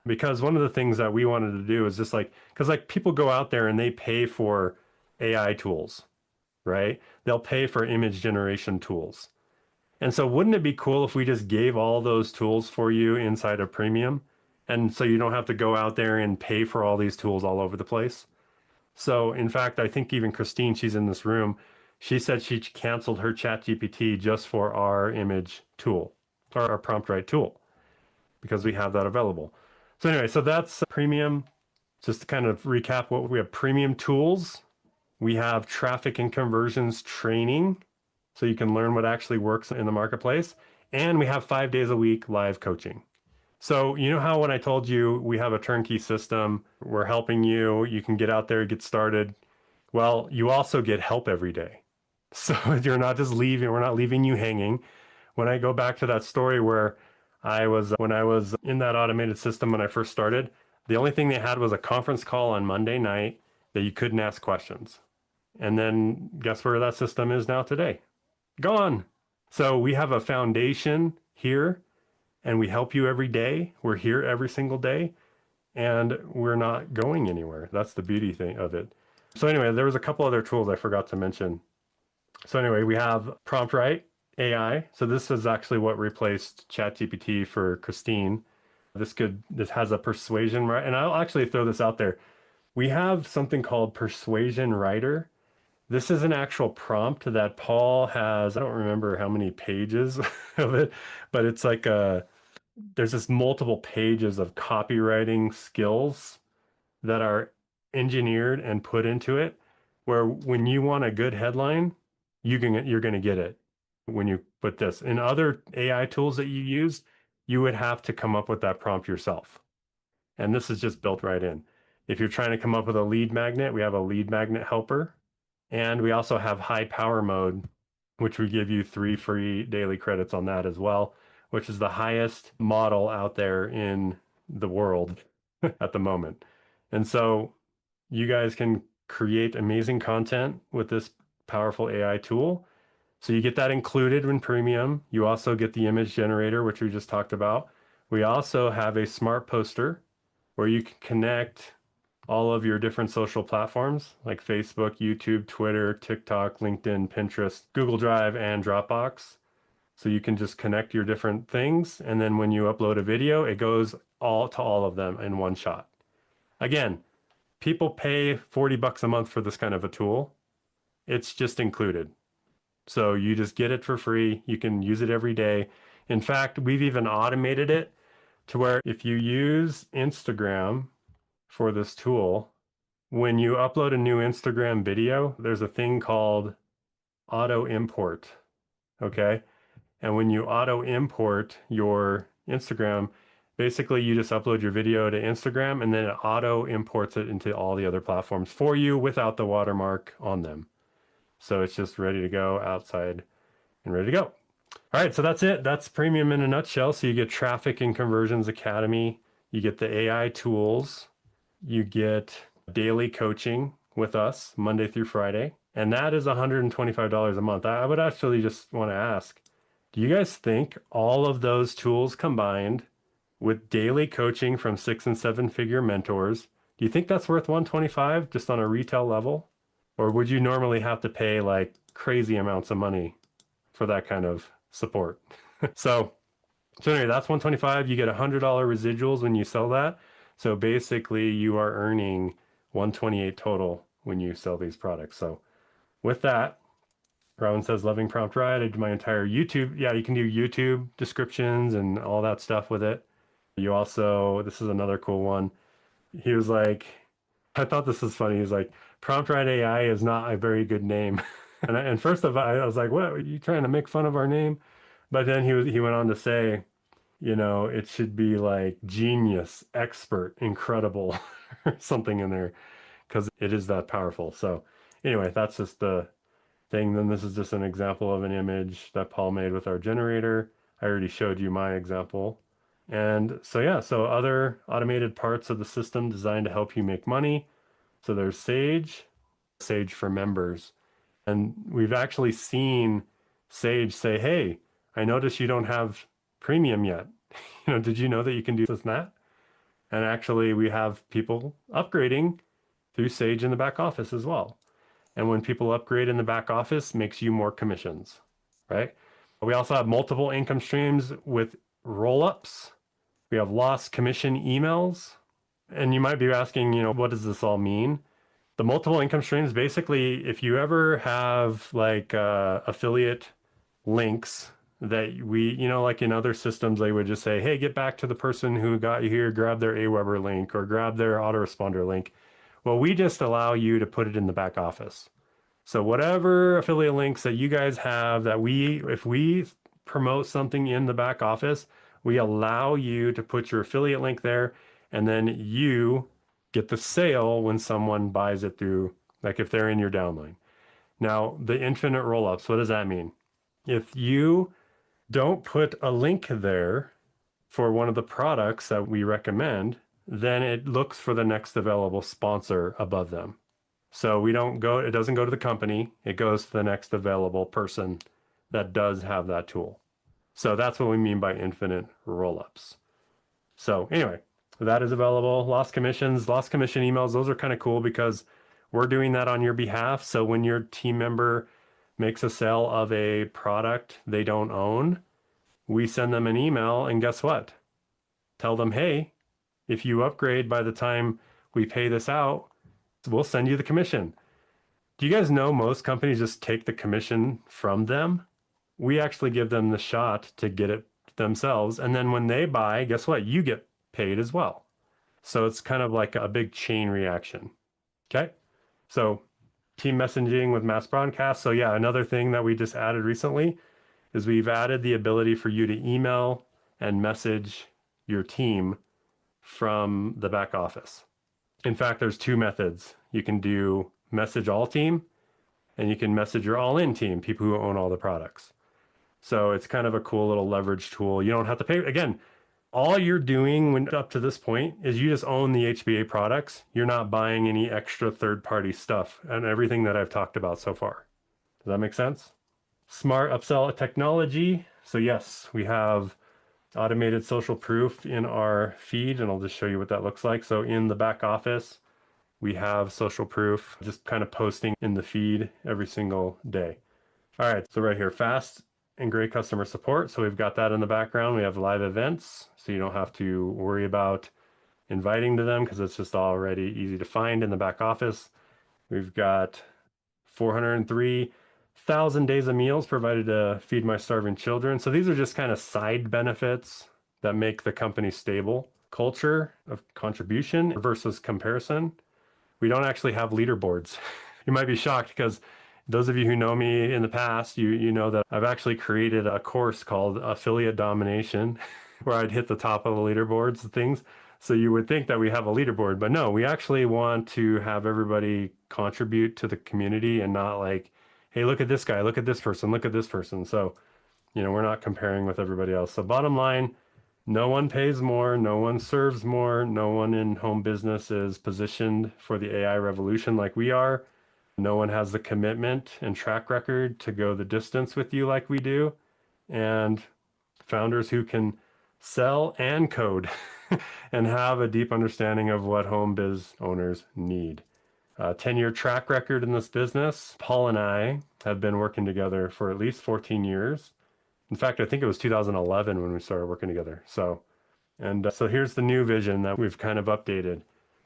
Because one of the things that we wanted to do is just like, because like people go out there and they pay for AI tools, right? They'll pay for image generation tools. And so wouldn't it be cool if we just gave all those tools for you inside of premium? And so you don't have to go out there and pay for all these tools all over the place. So in fact, I think even Christine, she's in this room, she said she canceled her ChatGPT just for our image tool, or our prompt write tool, because we have that available. So anyway, so that's premium. Just to kind of recap what we have: premium tools, we have traffic and conversions training, so you can learn what actually works in the marketplace, and we have 5 days a week live coaching. So you know how when I told you we have a turnkey system, we're helping you, you can get out there, get started. Well, you also get help every day. So you're not just leaving, we're not leaving you hanging. When I go back to that story where when I was in that automated system when I first started, the only thing they had was a conference call on Monday night that you couldn't ask questions. And then guess where that system is now today? Gone. So we have a foundation here, and we help you every day. We're here every single day, and we're not going anywhere. That's the beauty thing of it. So anyway, there was a couple other tools I forgot to mention. So anyway, we have prompt write AI. So this is actually what replaced ChatGPT for Christine. This has a persuasion, right? And I'll actually throw this out there. We have something called Persuasion Writer. This is an actual prompt that Paul has. I don't remember how many pages of it, but it's like there's this multiple pages of copywriting skills that are engineered and put into it, where when you want a good headline, you're going to get it when you put this. In other AI tools that you use, you would have to come up with that prompt yourself. And this is just built right in. If you're trying to come up with a lead magnet, we have a lead magnet helper. And we also have high power mode, which we give you 3 free daily credits on that as well, which is the highest model out there in the world at the moment. And so you guys can create amazing content with this powerful AI tool. So you get that included in premium. You also get the image generator, which we just talked about. We also have a smart poster where you can connect all of your different social platforms like Facebook, YouTube, Twitter, TikTok, LinkedIn, Pinterest, Google Drive, and Dropbox. So you can just connect your different things. And then when you upload a video, it goes all to all of them in one shot. Again, people pay $40 a month for this kind of a tool. It's just included. So you just get it for free. You can use it every day. In fact, we've even automated it to where if you use Instagram for this tool, when you upload a new Instagram video, there's a thing called auto import. Okay. And when you auto import your Instagram, basically you just upload your video to Instagram and then it auto imports it into all the other platforms for you without the watermark on them. So it's just ready to go outside and ready to go. All right, so that's it. That's premium in a nutshell. So you get Traffic and Conversions Academy, you get the AI tools, you get daily coaching with us Monday through Friday, and that is $125 a month. I would actually just want to ask, do you guys think all of those tools combined with daily coaching from 6 and 7 figure mentors, do you think that's worth 125 just on a retail level? Or would you normally have to pay like crazy amounts of money for that kind of support? So, so anyway, that's 125. You get $100 residuals when you sell that. So basically you are earning 128 total when you sell these products. So with that, Robin says, loving prompt ride. I do my entire YouTube. Yeah, you can do YouTube descriptions and all that stuff with it. You also, this is another cool one. He was like, I thought this was funny. He was like, prompt ride AI is not a very good name. And first of all, I was like, what? Are you trying to make fun of our name? But then he went on to say, it should be like genius, expert, incredible, or something in there, because it is that powerful. So anyway, that's just the thing. Then this is just an example of an image that Paul made with our generator. I already showed you my example. And so yeah, so other automated parts of the system designed to help you make money. So there's Sage for members. And we've actually seen Sage say, hey, I noticed you don't have premium yet. Did you know that you can do this and that? And actually, we have people upgrading through Sage in the back office as well. And when people upgrade in the back office, makes you more commissions, right? We also have multiple income streams with roll-ups. We have lost commission emails. And you might be asking, what does this all mean? The multiple income streams, basically, if you ever have like affiliate links that like in other systems, they would just say, hey, get back to the person who got you here, grab their Aweber link or grab their autoresponder link. Well, we just allow you to put it in the back office. So whatever affiliate links that you guys have if we promote something in the back office, we allow you to put your affiliate link there, and then you get the sale when someone buys it through, like if they're in your downline. Now, the infinite roll-ups, what does that mean? If you don't put a link there for one of the products that we recommend, then it looks for the next available sponsor above them. So it doesn't go to the company, it goes to the next available person that does have that tool. So that's what we mean by infinite roll-ups. So anyway, that is available. Lost commission emails, those are kind of cool because we're doing that on your behalf. So when your team member makes a sale of a product they don't own, we send them an email and guess what? Tell them, hey, if you upgrade by the time we pay this out, we'll send you the commission. Do you guys know most companies just take the commission from them? We actually give them the shot to get it themselves. And then when they buy, guess what? You get paid as well. So it's kind of like a big chain reaction. Okay. So team messaging with mass broadcast. So yeah, another thing that we just added recently is we've added the ability for you to email and message your team from the back office. In fact, there's two methods. You can do message all team and you can message your all in team, people who own all the products. So it's kind of a cool little leverage tool. You don't have to pay. Again, all you're doing up to this point is you just own the HBA products. You're not buying any extra third-party stuff and everything that I've talked about so far. Does that make sense? Smart upsell technology. So yes, we have automated social proof in our feed, and I'll just show you what that looks like. So in the back office, we have social proof just kind of posting in the feed every single day. All right, so right here, fast and great customer support. So we've got that in the background. We have live events, so you don't have to worry about inviting to them because it's just already easy to find in the back office. We've got 403,000 days of meals provided to feed my starving children. So these are just kind of side benefits that make the company stable. Culture of contribution versus comparison. We don't actually have leaderboards. You might be shocked because those of you who know me in the past, you know that I've actually created a course called Affiliate Domination where I'd hit the top of the leaderboards and things. So you would think that we have a leaderboard, but no, we actually want to have everybody contribute to the community and not like, hey, look at this guy, look at this person, look at this person. So, we're not comparing with everybody else. So bottom line, no one pays more, no one serves more, no one in home business is positioned for the AI revolution like we are. No one has the commitment and track record to go the distance with you like we do. And founders who can sell and code and have a deep understanding of what home biz owners need. 10-year track record in this business. Paul and I have been working together for at least 14 years. In fact, I think it was 2011 when we started working together. So here's the new vision that we've kind of updated.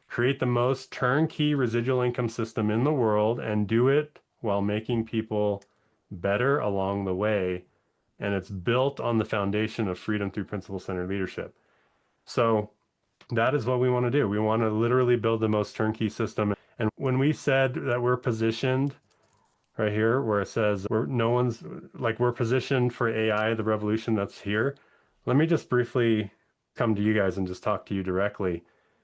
Create the most turnkey residual income system in the world and do it while making people better along the way. And it's built on the foundation of freedom through principle-centered leadership. So that is what we want to do. We want to literally build the most turnkey system. And when we said that we're positioned right here, where it says we're positioned for AI, the revolution that's here. Let me just briefly come to you guys and just talk to you directly.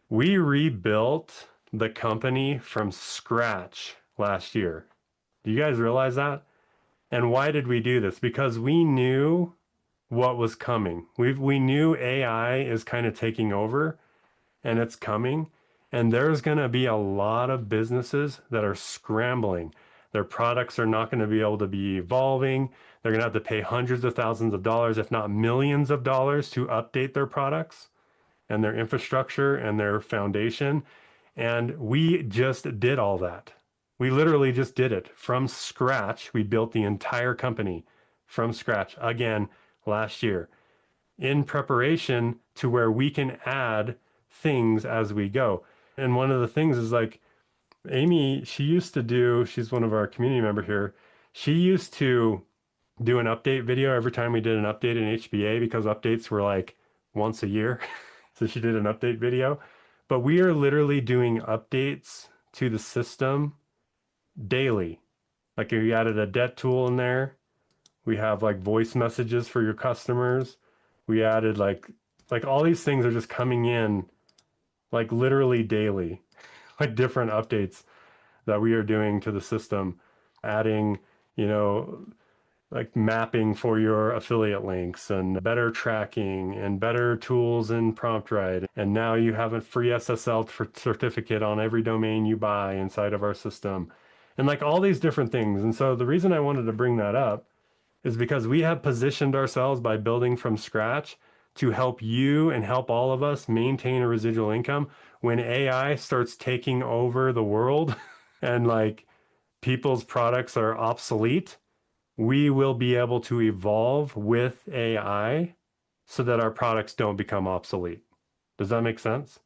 We rebuilt the company from scratch last year. Do you guys realize that? And why did we do this? Because we knew what was coming. We knew AI is kind of taking over and it's coming. And there's going to be a lot of businesses that are scrambling. Their products are not going to be able to be evolving. They're going to have to pay hundreds of thousands of dollars, if not millions of dollars, to update their products and their infrastructure and their foundation. And we just did all that. We literally just did it from scratch. We built the entire company from scratch again last year in preparation to where we can add things as we go. And one of the things is like Amy, she's one of our community member here. She used to do an update video every time we did an update in HBA because updates were like once a year. So she did an update video. But we are literally doing updates to the system daily. Like we added a debt tool in there. We have like voice messages for your customers. We added like all these things are just coming in like literally daily, like different updates that we are doing to the system, adding, like mapping for your affiliate links and better tracking and better tools in PromptWrite. And now you have a free SSL certificate on every domain you buy inside of our system and like all these different things. And so the reason I wanted to bring that up is because we have positioned ourselves by building from scratch to help you and help all of us maintain a residual income when AI starts taking over the world and like people's products are obsolete. We will be able to evolve with AI so that our products don't become obsolete. Does that make sense?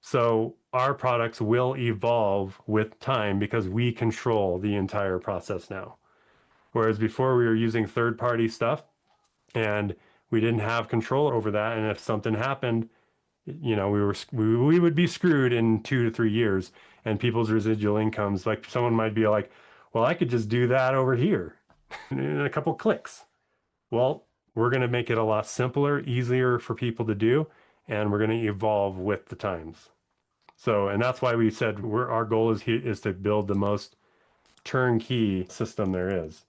So our products will evolve with time because we control the entire process now. Whereas before we were using third-party stuff and we didn't have control over that. And if something happened, we would be screwed in 2 to 3 years. And people's residual incomes, like someone might be like, well, I could just do that over here in a couple clicks. Well, we're going to make it a lot simpler, easier for people to do, and we're going to evolve with the times. So, and that's why we said our goal is to build the most turnkey system there is.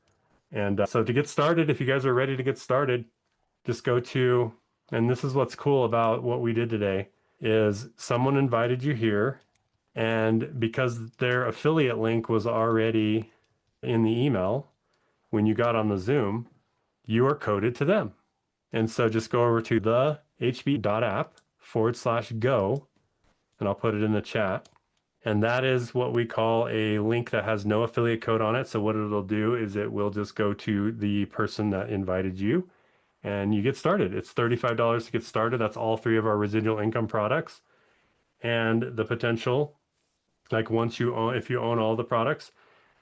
And so to get started, if you guys are ready to get started, just go to, and this is what's cool about what we did today, is someone invited you here, and because their affiliate link was already in the email, when you got on the Zoom, you are coded to them. And so just go over to the hb.app/go, and I'll put it in the chat. And that is what we call a link that has no affiliate code on it. So what it'll do is it will just go to the person that invited you and you get started. It's $35 to get started. That's all 3 of our residual income products. And the potential, like if you own all the products,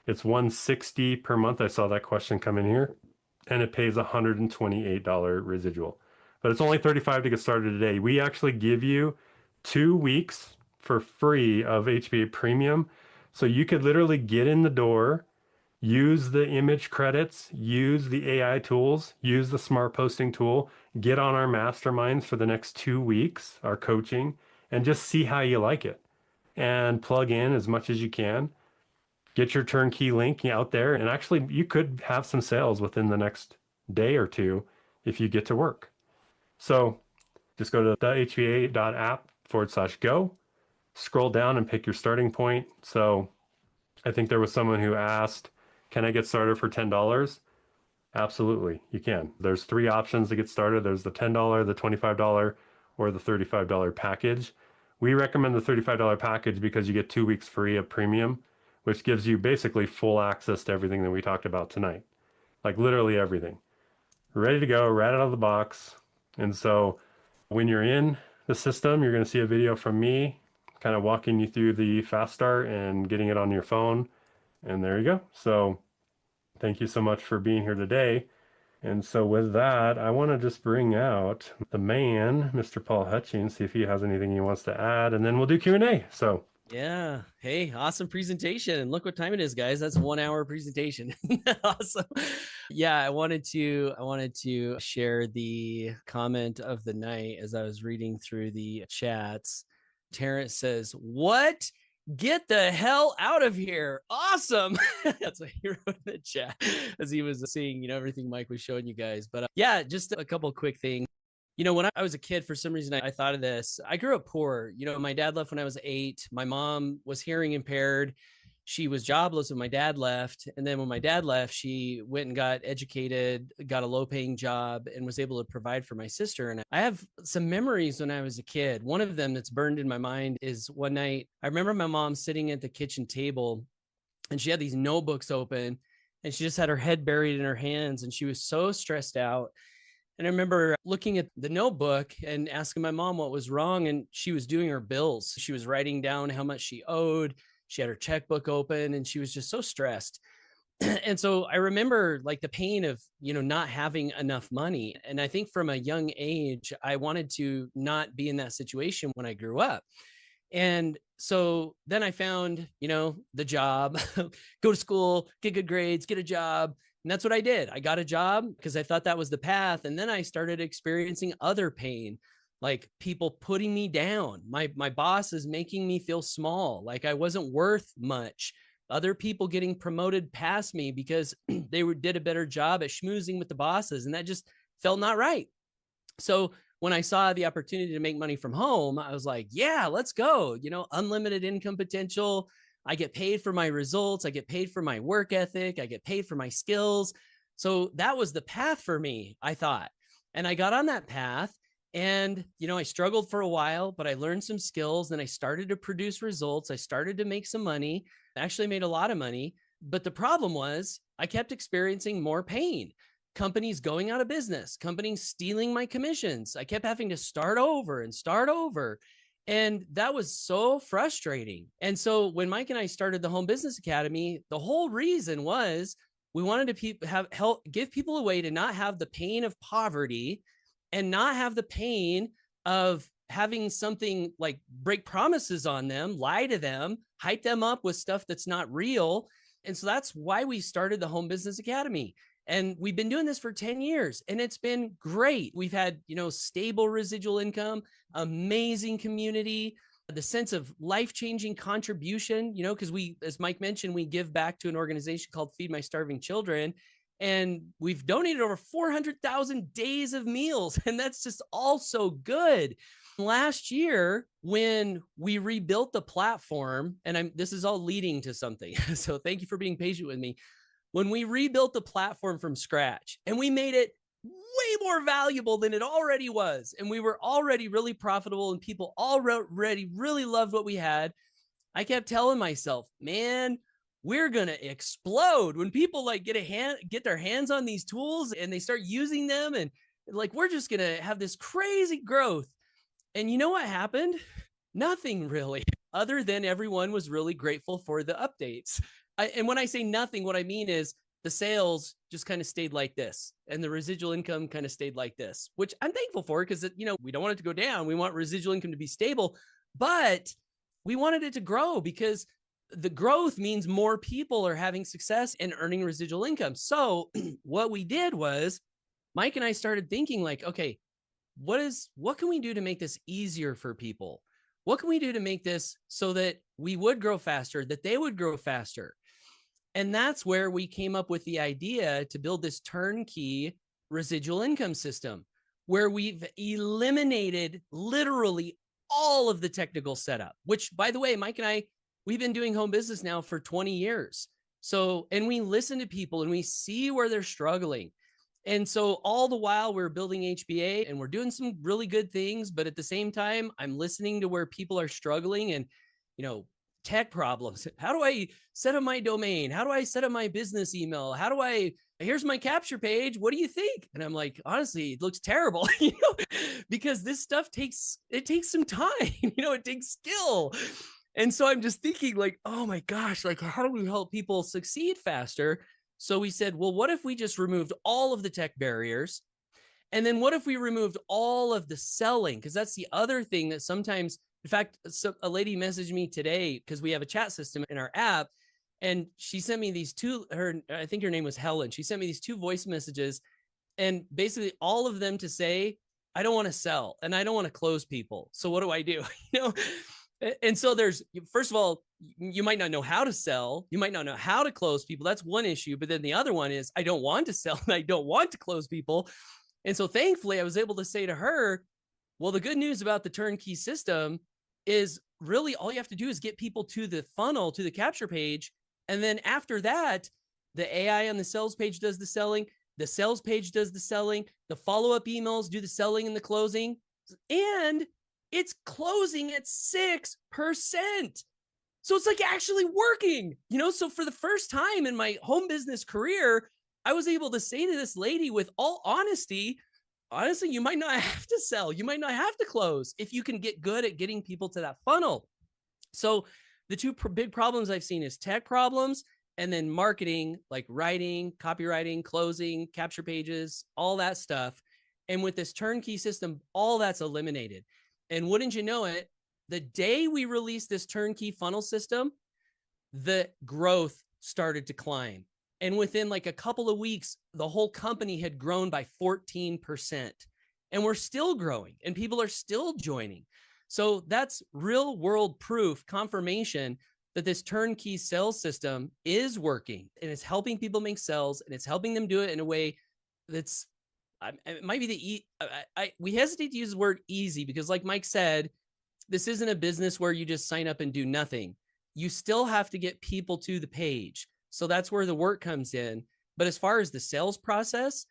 it's $160 per month. I saw that question come in here, and it pays $128 residual. But it's only $35 to get started today. We actually give you 2 weeks for free of HBA Premium. So you could literally get in the door, use the image credits, use the AI tools, use the smart posting tool, get on our masterminds for the next 2 weeks, our coaching, and just see how you like it. And plug in as much as you can. Get your turnkey link out there. And actually, you could have some sales within the next day or 2 if you get to work. So just go to thehba.app/go, scroll down and pick your starting point. So I think there was someone who asked, can I get started for $10? Absolutely, you can. There's three options to get started. There's the $10, the $25, or the $35 package. We recommend the $35 package because you get 2 weeks free of premium, which gives you basically full access to everything that we talked about tonight. Like literally everything. Ready to go, right out of the box. And so when you're in the system, you're going to see a video from me kind of walking you through the fast start and getting it on your phone. And there you go. So thank you so much for being here today. And so with that, I want to just bring out the man, Mr. Paul Hutchings, see if he has anything he wants to add, and then we'll do Q&A. So yeah. Hey, awesome presentation. And look what time it is, guys. That's a 1 hour presentation. Awesome. Yeah, I wanted to share the comment of the night as I was reading through the chats. Terrence says, "What? Get the hell out of here." Awesome. That's what he wrote in the chat as he was seeing, everything Mike was showing you guys. But yeah, just a couple quick things. When I was a kid, for some reason, I thought of this. I grew up poor. My dad left when I was 8. My mom was hearing impaired. She was jobless when my dad left. And then when my dad left, she went and got educated, got a low paying job, and was able to provide for my sister. And I have some memories when I was a kid. One of them that's burned in my mind is one night, I remember my mom sitting at the kitchen table and she had these notebooks open and she just had her head buried in her hands and she was so stressed out. And I remember looking at the notebook and asking my mom what was wrong. And she was doing her bills. She was writing down how much she owed. She had her checkbook open and she was just so stressed. And so I remember like the pain of, not having enough money. And I think from a young age, I wanted to not be in that situation when I grew up. And so then I found, the job, go to school, get good grades, get a job. And that's what I did. I got a job because I thought that was the path. And then I started experiencing other pain, like people putting me down. My boss is making me feel small, like I wasn't worth much. Other people getting promoted past me because they did a better job at schmoozing with the bosses. And that just felt not right. So when I saw the opportunity to make money from home, I was like, yeah, let's go, unlimited income potential. I get paid for my results. I get paid for my work ethic. I get paid for my skills. So that was the path for me, I thought. And I got on that path and, I struggled for a while, but I learned some skills. Then I started to produce results. I started to make some money. I actually made a lot of money. But the problem was I kept experiencing more pain. Companies going out of business, companies stealing my commissions. I kept having to start over and start over. And that was so frustrating. And so when Mike and I started the Home Business Academy, the whole reason was we wanted to give people a way to not have the pain of poverty and not have the pain of having something like break promises on them, lie to them, hype them up with stuff that's not real. And so that's why we started the Home Business Academy. And we've been doing this for 10 years and it's been great. We've had, stable residual income, amazing community, the sense of life-changing contribution, because as Mike mentioned, we give back to an organization called Feed My Starving Children. And we've donated over 400,000 days of meals. And that's just all so good. Last year, when we rebuilt the platform, and this is all leading to something. So thank you for being patient with me. When we rebuilt the platform from scratch and we made it way more valuable than it already was, and we were already really profitable and people already really loved what we had, I kept telling myself, man, we're going to explode when people like get their hands on these tools and they start using them. And like, we're just going to have this crazy growth. And you know what happened? Nothing really, other than everyone was really grateful for the updates. And when I say nothing, what I mean is the sales just kind of stayed like this and the residual income kind of stayed like this, which I'm thankful for because, we don't want it to go down. We want residual income to be stable, but we wanted it to grow because the growth means more people are having success and earning residual income. So what we did was Mike and I started thinking like, okay, what can we do to make this easier for people? What can we do to make this so that we would grow faster, that they would grow faster? And that's where we came up with the idea to build this turnkey residual income system where we've eliminated literally all of the technical setup, which by the way, Mike and I, we've been doing home business now for 20 years. So, and we listen to people and we see where they're struggling. And so all the while we're building HBA and we're doing some really good things, but at the same time, I'm listening to where people are struggling and, you know, tech problems. How do I set up my domain? How do I set up my business email? How do I, here's my capture page. What do you think? And I'm like, honestly, it looks terrible, because this stuff takes some time, it takes skill. And so I'm just thinking like, oh my gosh, like how do we help people succeed faster? So we said, well, what if we just removed all of the tech barriers? And then what if we removed all of the selling? Because that's the other thing that sometimes, in fact, a lady messaged me today because we have a chat system in our app. And she sent me these I think her name was Helen. She sent me these 2 voice messages and basically all of them to say, I don't want to sell and I don't want to close people. So what do I do? And so there's, first of all, you might not know how to sell. You might not know how to close people. That's one issue. But then the other one is I don't want to sell and I don't want to close people. And so thankfully I was able to say to her, well, the good news about the turnkey system is really all you have to do is get people to the funnel, to the capture page. And then after that, the AI on the sales page does the selling. The sales page does the selling. The follow-up emails do the selling and the closing. And it's closing at 6%. So it's like actually working, so for the first time in my home business career, I was able to say to this lady with all honesty, honestly, you might not have to sell. You might not have to close if you can get good at getting people to that funnel. So the 2 big problems I've seen is tech problems and then marketing, like writing, copywriting, closing, capture pages, all that stuff. And with this turnkey system, all that's eliminated. And wouldn't you know it, the day we released this turnkey funnel system, the growth started to climb. And within like a couple of weeks, the whole company had grown by 14%. And we're still growing and people are still joining. So that's real world proof, confirmation that this turnkey sales system is working and it's helping people make sales and it's helping them do it in a way that's, it might be we hesitate to use the word easy because like Mike said, this isn't a business where you just sign up and do nothing. You still have to get people to the page. So that's where the work comes in. But as far as the sales process,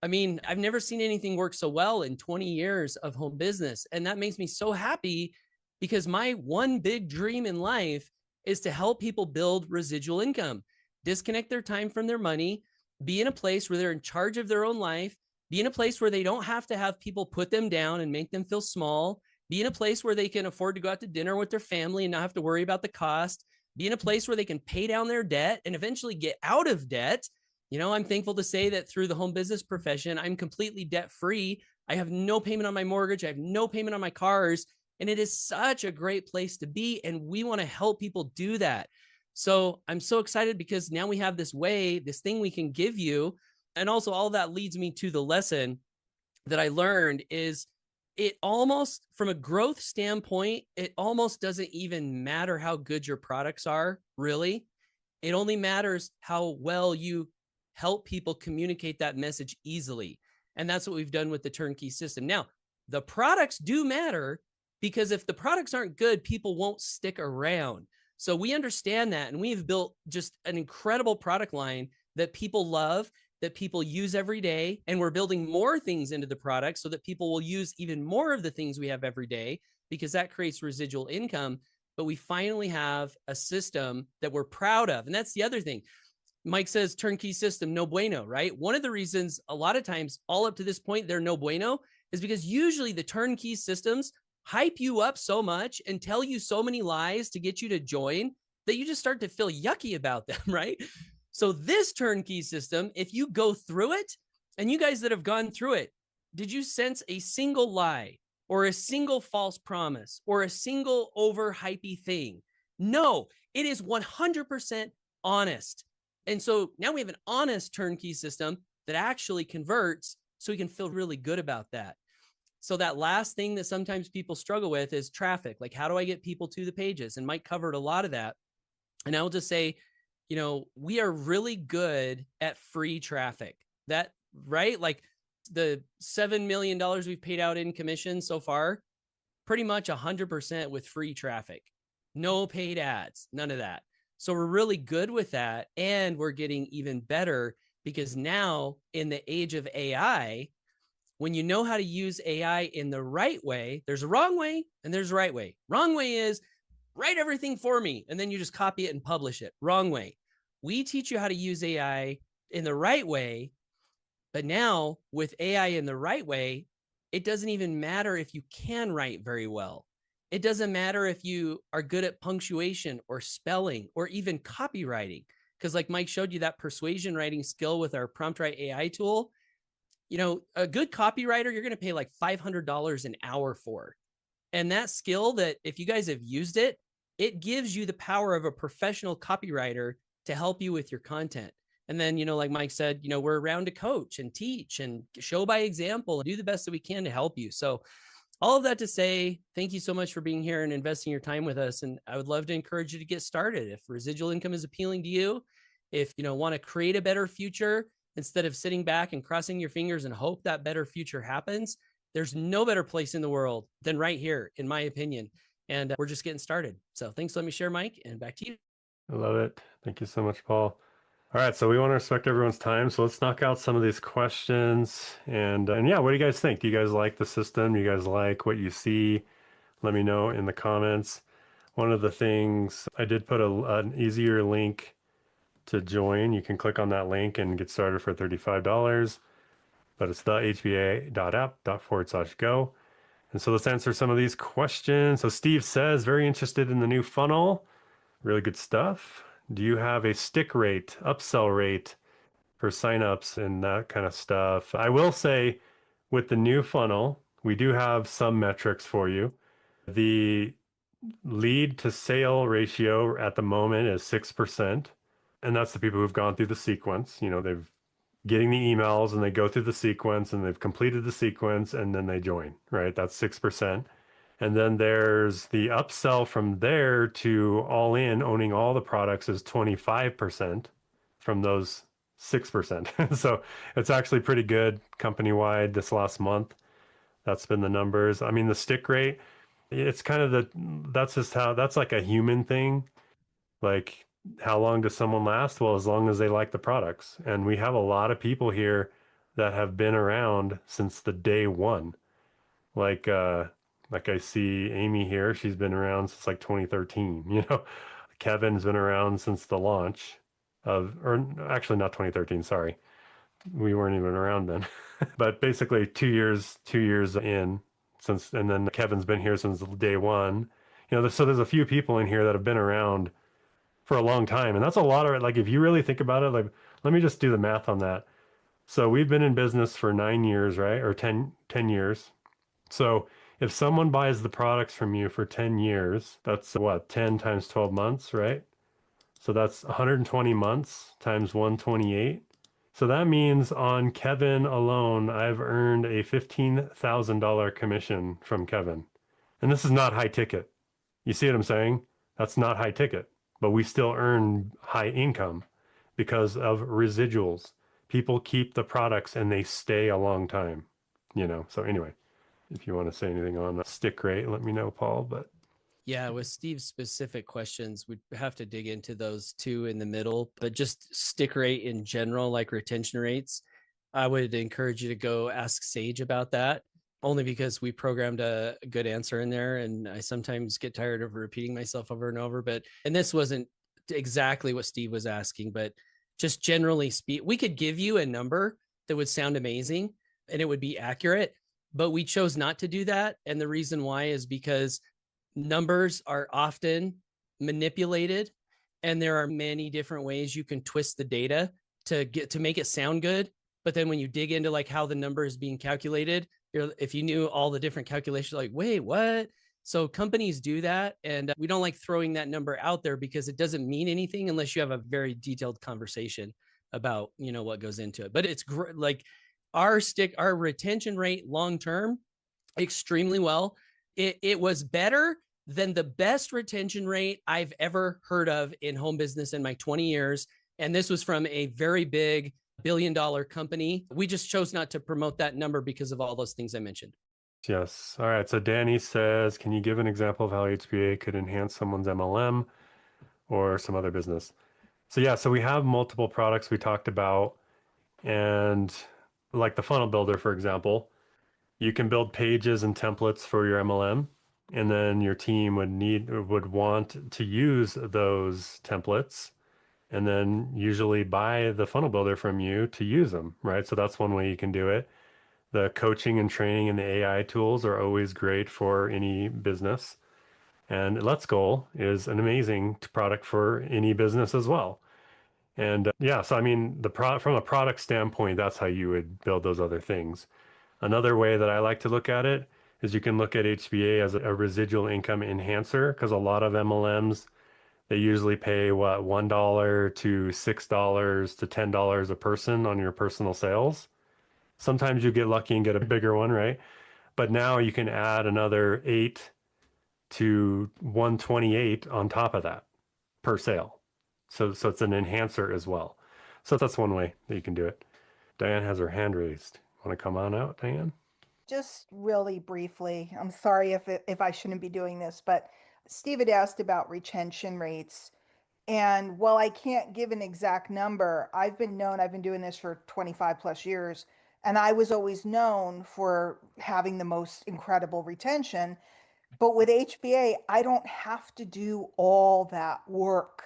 I mean, I've never seen anything work so well in 20 years of home business. And that makes me so happy because my one big dream in life is to help people build residual income, disconnect their time from their money, be in a place where they're in charge of their own life, be in a place where they don't have to have people put them down and make them feel small, be in a place where they can afford to go out to dinner with their family and not have to worry about the cost, be in a place where they can pay down their debt and eventually get out of debt. I'm thankful to say that through the home business profession, I'm completely debt free. I have no payment on my mortgage. I have no payment on my cars. And it is such a great place to be. And we want to help people do that. So I'm so excited because now we have this way, this thing we can give you. And also all that leads me to the lesson that I learned is it almost, from a growth standpoint, it almost doesn't even matter how good your products are, really. It only matters how well you help people communicate that message easily. And that's what we've done with the turnkey system. Now, the products do matter because if the products aren't good, people won't stick around. So we understand that. And we've built just an incredible product line that people love, that people use every day. And we're building more things into the product so that people will use even more of the things we have every day because that creates residual income. But we finally have a system that we're proud of. And that's the other thing. Mike says turnkey system, no bueno, right? One of the reasons a lot of times all up to this point, they're no bueno is because usually the turnkey systems hype you up so much and tell you so many lies to get you to join that you just start to feel yucky about them, right? So this turnkey system, if you go through it, and you guys that have gone through it, did you sense a single lie or a single false promise or a single overhypey thing? No, it is 100% honest. And so now we have an honest turnkey system that actually converts so we can feel really good about that. So that last thing that sometimes people struggle with is traffic. Like, how do I get people to the pages? And Mike covered a lot of that. And I will just say, we are really good at free traffic. That, right? Like the $7 million we've paid out in commission so far, pretty much 100% with free traffic. No paid ads, none of that. So we're really good with that. And we're getting even better because now in the age of AI, when you know how to use AI in the right way, there's a wrong way and there's a right way. Wrong way is write everything for me and then you just copy it and publish it. Wrong way. We teach you how to use AI in the right way. But now with AI in the right way, it doesn't even matter if you can write very well. It doesn't matter if you are good at punctuation or spelling or even copywriting. Because, like Mike showed you, that persuasion writing skill with our Prompt Write AI tool, a good copywriter, you're going to pay like $500 an hour for. And that skill, that if you guys have used it, it gives you the power of a professional copywriter to help you with your content. And then, like Mike said, we're around to coach and teach and show by example and do the best that we can to help you. So all of that to say, thank you so much for being here and investing your time with us. And I would love to encourage you to get started. If residual income is appealing to you, if you want to create a better future instead of sitting back and crossing your fingers and hope that better future happens, there's no better place in the world than right here, in my opinion. And we're just getting started. So thanks. Let me share, Mike, and back to you. I love it. Thank you so much, Paul. All right, so we want to respect everyone's time. So let's knock out some of these questions. And yeah, what do you guys think? Do you guys like the system? Do you guys like what you see? Let me know in the comments. One of the things, I did put an easier link to join. You can click on that link and get started for $35, but it's the hba.app.forward/go. And so let's answer some of these questions. So Steve says, very interested in the new funnel. Really good stuff. Do you have a stick rate, upsell rate for signups and that kind of stuff? I will say with the new funnel, we do have some metrics for you. The lead to sale ratio at the moment is 6%. And that's the people who've gone through the sequence. They've getting the emails and they go through the sequence and they've completed the sequence and then they join, right? That's 6%. And then there's the upsell from there to all in, owning all the products, is 25% from those 6%. So it's actually pretty good company-wide this last month. That's been the numbers. I mean, the stick rate, it's kind of that's like a human thing. Like, how long does someone last? Well, as long as they like the products. And we have a lot of people here that have been around since the day one. Like I see Amy here, she's been around since like 2013. Kevin's been around since the launch or actually not 2013, sorry. We weren't even around then. But basically 2 years in since, and then Kevin's been here since day one. So there's a few people in here that have been around for a long time. And that's a lot of it. Like, if you really think about it, like, let me just do the math on that. So we've been in business for 9 years, right? Or 10 years. So if someone buys the products from you for 10 years, that's what, 10 times 12 months, right? So that's 120 months times 128. So that means on Kevin alone, I've earned a $15,000 commission from Kevin. And this is not high ticket. You see what I'm saying? That's not high ticket, but we still earn high income because of residuals. People keep the products and they stay a long time, So anyway, if you want to say anything on the stick rate, let me know, Paul. But yeah, with Steve's specific questions, we'd have to dig into those two in the middle. But just stick rate in general, like retention rates, I would encourage you to go ask Sage about that, only because we programmed a good answer in there. And I sometimes get tired of repeating myself over and over. And this wasn't exactly what Steve was asking, but just generally speak, we could give you a number that would sound amazing and it would be accurate, but we chose not to do that. And the reason why is because numbers are often manipulated and there are many different ways you can twist the data to make it sound good. But then when you dig into like how the number is being calculated, if you knew all the different calculations, like, wait, what? So companies do that. And we don't like throwing that number out there because it doesn't mean anything unless you have a very detailed conversation about, what goes into it. But it's like our retention rate long-term, extremely well. It was better than the best retention rate I've ever heard of in home business in my 20 years. And this was from a very big billion-dollar company. We just chose not to promote that number because of all those things I mentioned. yes. All right. So Danny says, can you give an example of how HBA could enhance someone's MLM or some other business. So yeah, so we have multiple products we talked about, and like the funnel builder, for example, you can build pages and templates for your MLM, and then your team would want to use those templates and then usually buy the funnel builder from you to use them, right? So that's one way you can do it. The coaching and training and the AI tools are always great for any business. And Let's Goal is an amazing product for any business as well. And yeah, so I mean, from a product standpoint, that's how you would build those other things. Another way that I like to look at it is you can look at HBA as a residual income enhancer, because a lot of MLMs, they usually pay what, $1 to $6 to $10 a person on your personal sales. Sometimes you get lucky and get a bigger one, right? But now you can add another 8 to 128 on top of that per sale. So it's an enhancer as well. So that's one way that you can do it. Diane has her hand raised. Want to come on out, Diane? Just really briefly, I'm sorry if I shouldn't be doing this, but Steve had asked about retention rates. And while I can't give an exact number, I've been doing this for 25 plus years, and I was always known for having the most incredible retention. But with HBA, I don't have to do all that work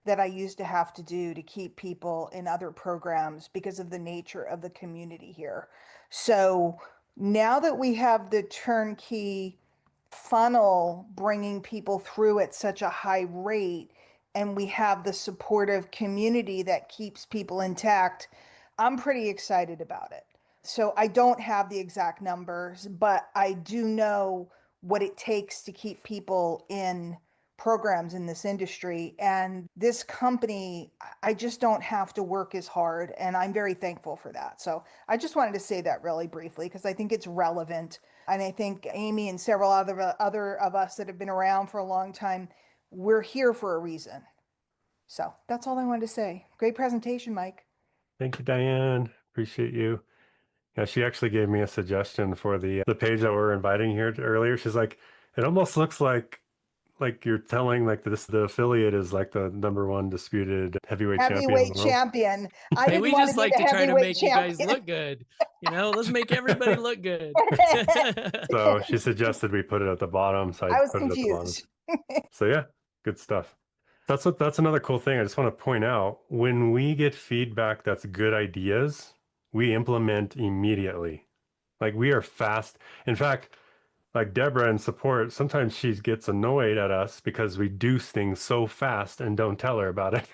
that I used to have to do to keep people in other programs because of the nature of the community here. So now that we have the turnkey funnel bringing people through at such a high rate, and we have the supportive community that keeps people intact, I'm pretty excited about it. So I don't have the exact numbers, but I do know what it takes to keep people in programs in this industry. And this company, I just don't have to work as hard. And I'm very thankful for that. So I just wanted to say that really briefly because I think it's relevant. And I think Amy and several other of us that have been around for a long time, we're here for a reason. So that's all I wanted to say. Great presentation, Mike. Thank you, Diane. Appreciate you. Yeah, she actually gave me a suggestion for the page that we're inviting here earlier. She's like, it almost looks like you're telling like the affiliate is like the number one disputed heavyweight champion in Heavyweight the world. champion. I Hey, didn't we want just to be like the to try to heavyweight make you guys champion. look good. Let's make everybody look good. So she suggested we put it at the bottom, so I I was put it at the bottom. confused. So yeah, good stuff. That's another cool thing. I just want to point out, when we get feedback that's good ideas, we implement immediately. Like, we are fast. In fact, like Deborah in support, sometimes she gets annoyed at us because we do things so fast and don't tell her about it.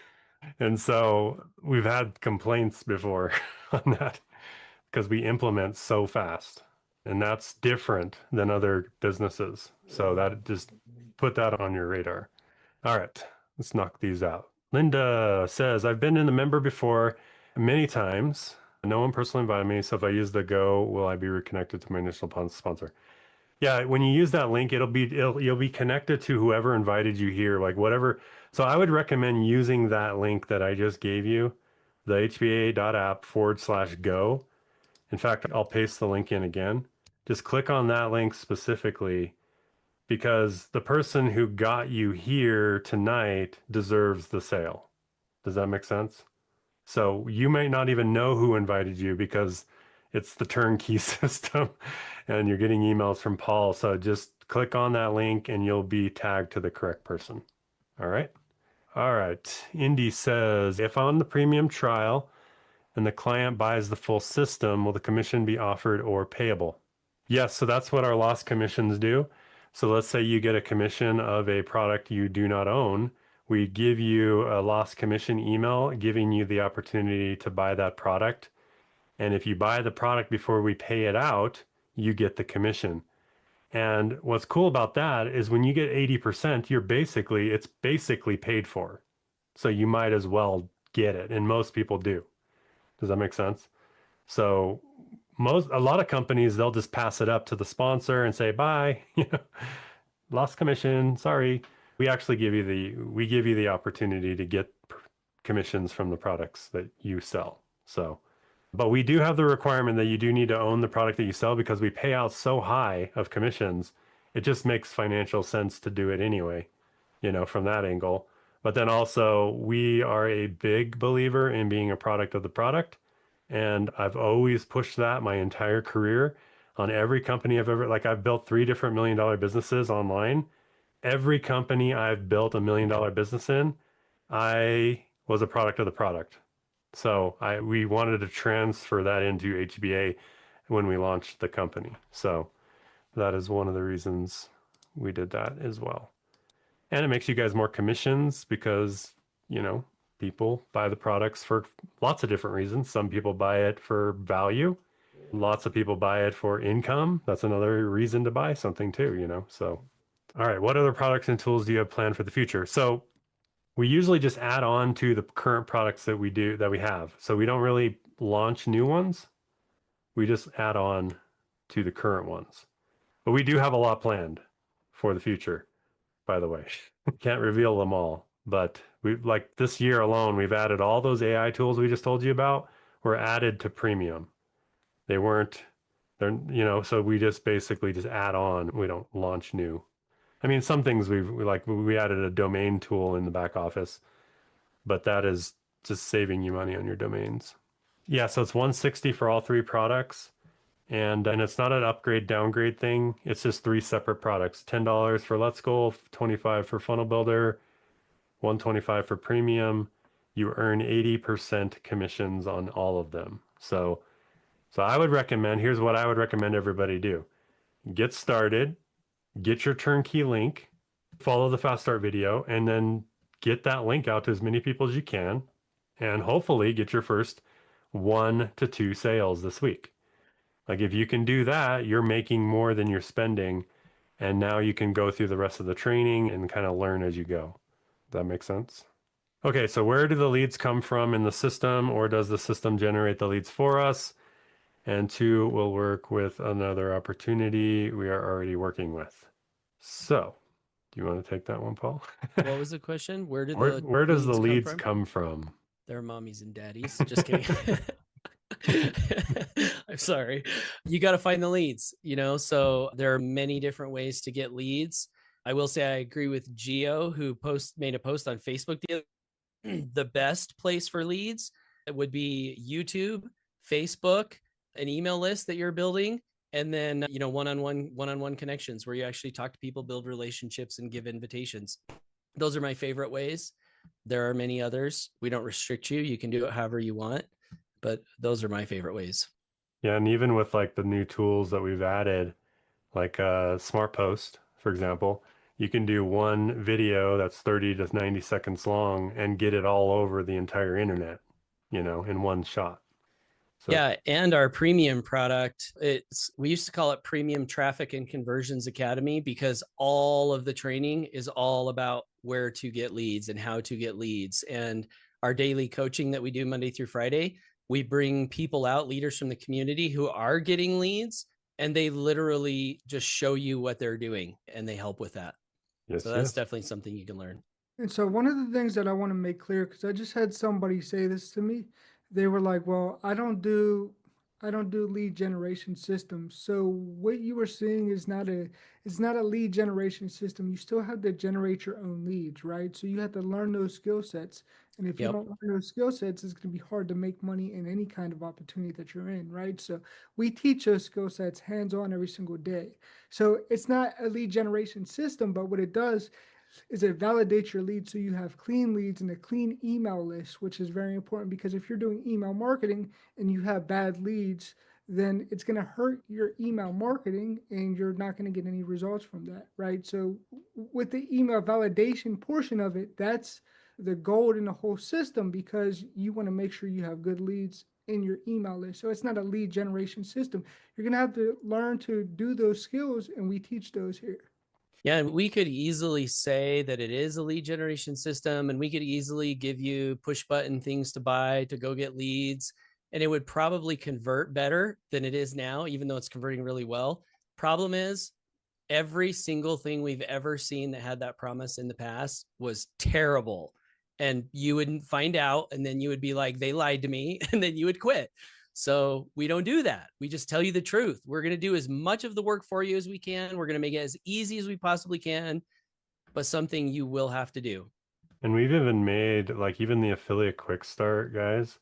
And so we've had complaints before on that because we implement so fast. And that's different than other businesses. So that, just put that on your radar. All right, let's knock these out. Linda says, I've been in the member before many times. No one personally invited me, so if I use the Go, will I be reconnected to my initial sponsor? Yeah, when you use that link, you'll be connected to whoever invited you here, like whatever. So I would recommend using that link that I just gave you, the hba.app/go. In fact, I'll paste the link in again. Just click on that link specifically, because the person who got you here tonight deserves the sale. Does that make sense? So you may not even know who invited you because it's the turnkey system and you're getting emails from Paul. So just click on that link and you'll be tagged to the correct person. All right. All right. Indy says, if on the premium trial and the client buys the full system, will the commission be offered or payable? Yes. So that's what our lost commissions do. So let's say you get a commission of a product you do not own. We give you a lost commission email giving you the opportunity to buy that product. And if you buy the product before we pay it out, you get the commission. And what's cool about that is when you get 80%, it's basically paid for. So you might as well get it. And most people do. Does that make sense? So a lot of companies, they'll just pass it up to the sponsor and say, bye, lost commission, sorry. We actually give you the opportunity to get commissions from the products that you sell. So, but we do have the requirement that you do need to own the product that you sell, because we pay out so high of commissions. It just makes financial sense to do it anyway, from that angle. But then also, we are a big believer in being a product of the product. And I've always pushed that my entire career on every company I've ever, like, I've built 3 different $1 million businesses online. Every company I've built $1 million business in, I was a product of the product. So we wanted to transfer that into HBA when we launched the company. So that is one of the reasons we did that as well. And it makes you guys more commissions because, you know, people buy the products for lots of different reasons. Some people buy it for value. Lots of people buy it for income. That's another reason to buy something too, you know. So, all right, what other products and tools do you have planned for the future? So, we usually just add on to the current products that we have. So, we don't really launch new ones. We just add on to the current ones. But we do have a lot planned for the future, by the way. Can't reveal them all, but we, like this year alone, we've added all those AI tools we just told you about were added to premium. They weren't, they're, you know, so we just basically just add on. We don't launch new. I mean, some things we added a domain tool in the back office, but that is just saving you money on your domains. Yeah, so it's 160 for all 3 products. And it's not an upgrade downgrade thing. It's just 3 separate products. $10 for Let's Go, 25 for Funnel Builder, 125 for Premium. You earn 80% commissions on all of them. So I would recommend, here's what I would recommend everybody do. Get started, get your turnkey link, follow the fast start video, and then get that link out to as many people as you can. And hopefully get your first 1 to 2 sales this week. Like if you can do that, you're making more than you're spending. And now you can go through the rest of the training and kind of learn as you go. Does that make sense? Okay, so where do the leads come from in the system, or does the system generate the leads for us? And 2, we'll work with another opportunity we are already working with. So, do you want to take that one, Paul? What was the question? Where did where does the leads come from? They're mommies and daddies. Just kidding. I'm sorry. You got to find the leads, you know, so there are many different ways to get leads. I will say I agree with Gio, who made a post on Facebook. The best place for leads would be YouTube, Facebook, an email list that you're building, and then, you know, one-on-one connections where you actually talk to people, build relationships, and give invitations. Those are my favorite ways. There are many others. We don't restrict you. You can do it however you want, but those are my favorite ways. Yeah, and even with like the new tools that we've added, like Smart Post, for example, you can do one video that's 30 to 90 seconds long and get it all over the entire internet, you know, in one shot. So, yeah, and our premium product, we used to call it Premium Traffic and Conversions Academy because all of the training is all about where to get leads and how to get leads. And our daily coaching that we do Monday through Friday, we bring people out, leaders from the community who are getting leads, and they literally just show you what they're doing and they help with that. yes, So that's definitely something you can learn. And so one of the things that I want to make clear, because I just had somebody say this to me, they were like, "Well, I don't do lead generation systems." So what you were seeing is it's not a lead generation system. You still have to generate your own leads, right? So you have to learn those skill sets. And if you don't learn those skill sets, it's going to be hard to make money in any kind of opportunity that you're in, right? So we teach those skill sets hands-on every single day. So it's not a lead generation system, but what it does is it validates your leads so you have clean leads and a clean email list, which is very important because if you're doing email marketing and you have bad leads, then it's going to hurt your email marketing and you're not going to get any results from that, right? So with the email validation portion of it, that's the gold in the whole system because you want to make sure you have good leads in your email list. So it's not a lead generation system. You're going to have to learn to do those skills, and we teach those here. Yeah, and we could easily say that it is a lead generation system, and we could easily give you push button things to buy to go get leads, and it would probably convert better than it is now, even though it's converting really well. Problem is, every single thing we've ever seen that had that promise in the past was terrible. And you wouldn't find out, and then you would be like, they lied to me, and then you would quit. So we don't do that. We just tell you the truth. We're going to do as much of the work for you as we can. We're going to make it as easy as we possibly can, but something you will have to do. And we've even made like even the affiliate quick start, guys,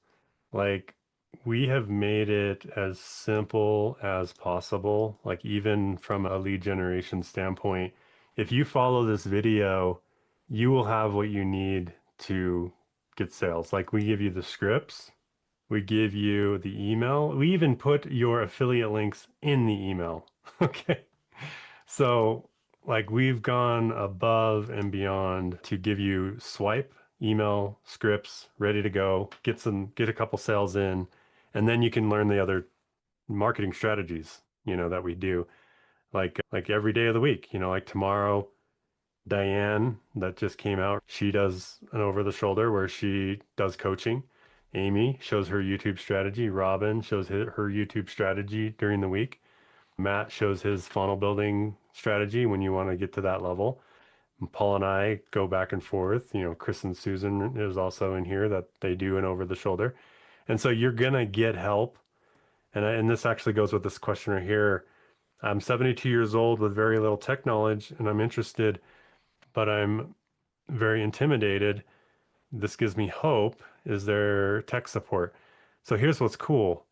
like we have made it as simple as possible, like even from a lead generation standpoint. If you follow this video, you will have what you need to get sales. Like we give you the scripts, we give you the email, we even put your affiliate links in the email. Okay. So, like, we've gone above and beyond to give you swipe, email, scripts ready to go, get a couple sales in, and then you can learn the other marketing strategies, that we do. Like every day of the week, like tomorrow, Diane that just came out, she does an over the shoulder where she does coaching. Amy shows her YouTube strategy. Robin shows her YouTube strategy during the week. Matt shows his funnel building strategy when you want to get to that level. And Paul and I go back and forth. Chris and Susan is also in here that they do an over the shoulder. And so you're going to get help. And this actually goes with this question right here. I'm 72 years old with very little tech knowledge and I'm interested, but I'm very intimidated. This gives me hope. Is there tech support? So here's what's cool.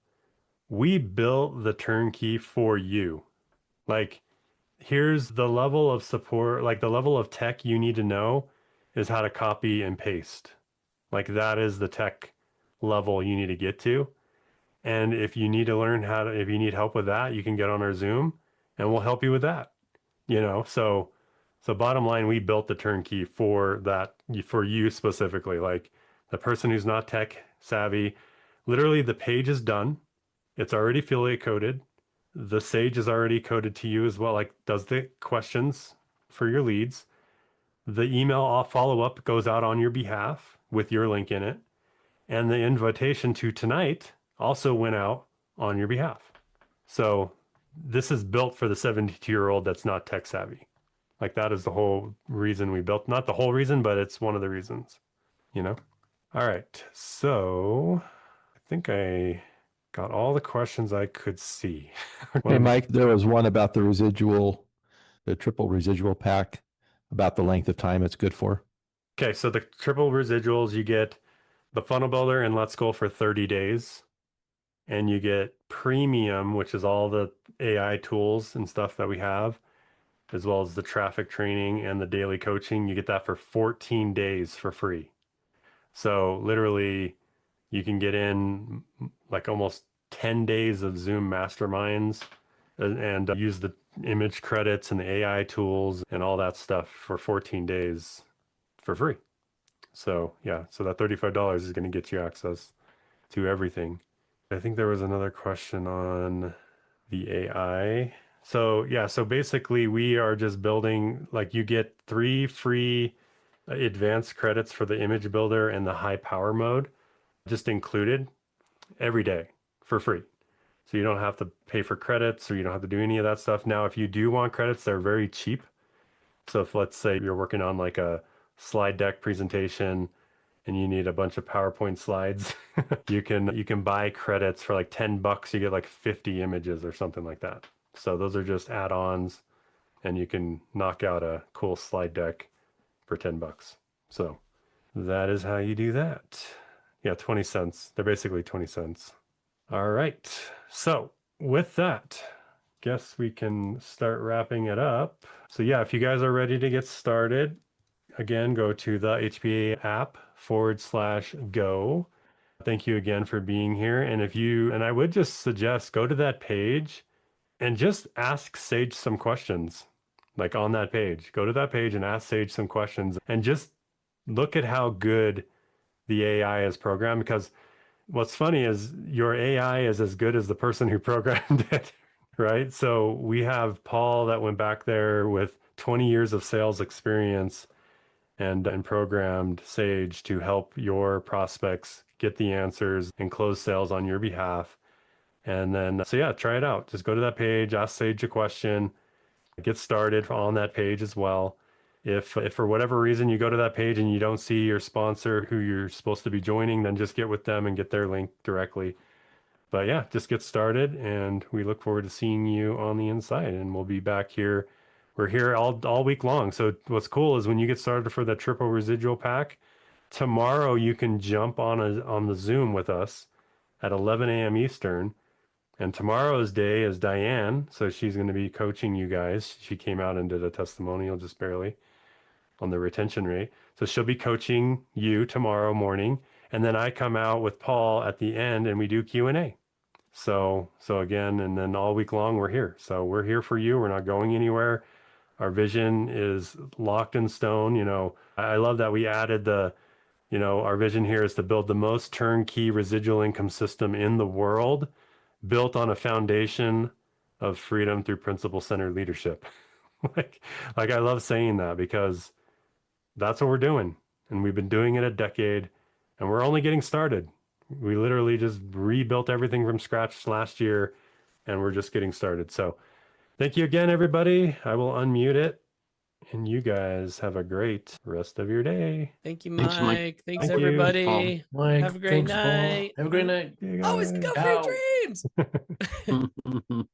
We built the turnkey for you. Like, here's the level of support, like the level of tech you need to know is how to copy and paste. Like that is the tech level you need to get to. And if you need to learn if you need help with that, you can get on our Zoom and we'll help you with that. So bottom line, we built the turnkey for that, for you specifically, like the person who's not tech savvy. Literally the page is done. It's already affiliate coded. The Sage is already coded to you as well, like does the questions for your leads. The email follow up goes out on your behalf with your link in it. And the invitation to tonight also went out on your behalf. So this is built for the 72-year-old that's not tech savvy. Like that is the whole reason we built, not the whole reason, but it's one of the reasons, All right. So I think I got all the questions I could see. Hey, Mike, there was one about the triple residual pack, about the length of time it's good for. Okay, so the triple residuals, you get the funnel builder and Let's Go for 30 days. And you get premium, which is all the AI tools and stuff that we have, as well as the traffic training and the daily coaching. You get that for 14 days for free. So literally you can get in like almost 10 days of Zoom masterminds and use the image credits and the AI tools and all that stuff for 14 days for free. So yeah, so that $35 is going to get you access to everything. I think there was another question on the AI. So yeah, so basically we are just building, like you get 3 free advanced credits for the image builder and the high power mode just included every day for free. So you don't have to pay for credits or you don't have to do any of that stuff. Now, if you do want credits, they're very cheap. So if let's say you're working on like a slide deck presentation and you need a bunch of PowerPoint slides, you can buy credits for like $10. You get like 50 images or something like that. So those are just add-ons and you can knock out a cool slide deck for $10. So that is how you do that. Yeah, 20 cents. They're basically 20 cents. All right. So with that, guess we can start wrapping it up. So yeah, if you guys are ready to get started, again, go to the HPA app/go. Thank you again for being here. And I would just suggest go to that page and just ask Sage some questions, like on that page. Go to that page and ask Sage some questions and just look at how good the AI is programmed, because what's funny is your AI is as good as the person who programmed it, right? So we have Paul that went back there with 20 years of sales experience and programmed Sage to help your prospects get the answers and close sales on your behalf. And then, so yeah, try it out. Just go to that page, ask Sage a question, get started on that page as well. If for whatever reason you go to that page and you don't see your sponsor who you're supposed to be joining, then just get with them and get their link directly. But yeah, just get started and we look forward to seeing you on the inside, and we'll be back here we're here all week long. So what's cool is when you get started for the triple residual pack, tomorrow you can jump on the Zoom with us at 11 a.m. Eastern. And tomorrow's day is Diane, so she's going to be coaching you guys. She came out and did a testimonial just barely on the retention rate. So she'll be coaching you tomorrow morning, and then I come out with Paul at the end and we do Q&A. So again, and then all week long we're here. So we're here for you. We're not going anywhere. Our vision is locked in stone. You know, I love that we added our vision here is to build the most turnkey residual income system in the world, built on a foundation of freedom through principle-centered leadership. like I love saying that because that's what we're doing. And we've been doing it a decade, and we're only getting started. We literally just rebuilt everything from scratch last year, and we're just getting started. So thank you again, everybody. I will unmute it, and you guys have a great rest of your day. Thank you, Thanks, Mike. Mike. Thanks, Thank you. everybody. Mike, Have a great thanks, Paul. night. Have a great night. See you Always guys. go for your Ciao. dreams.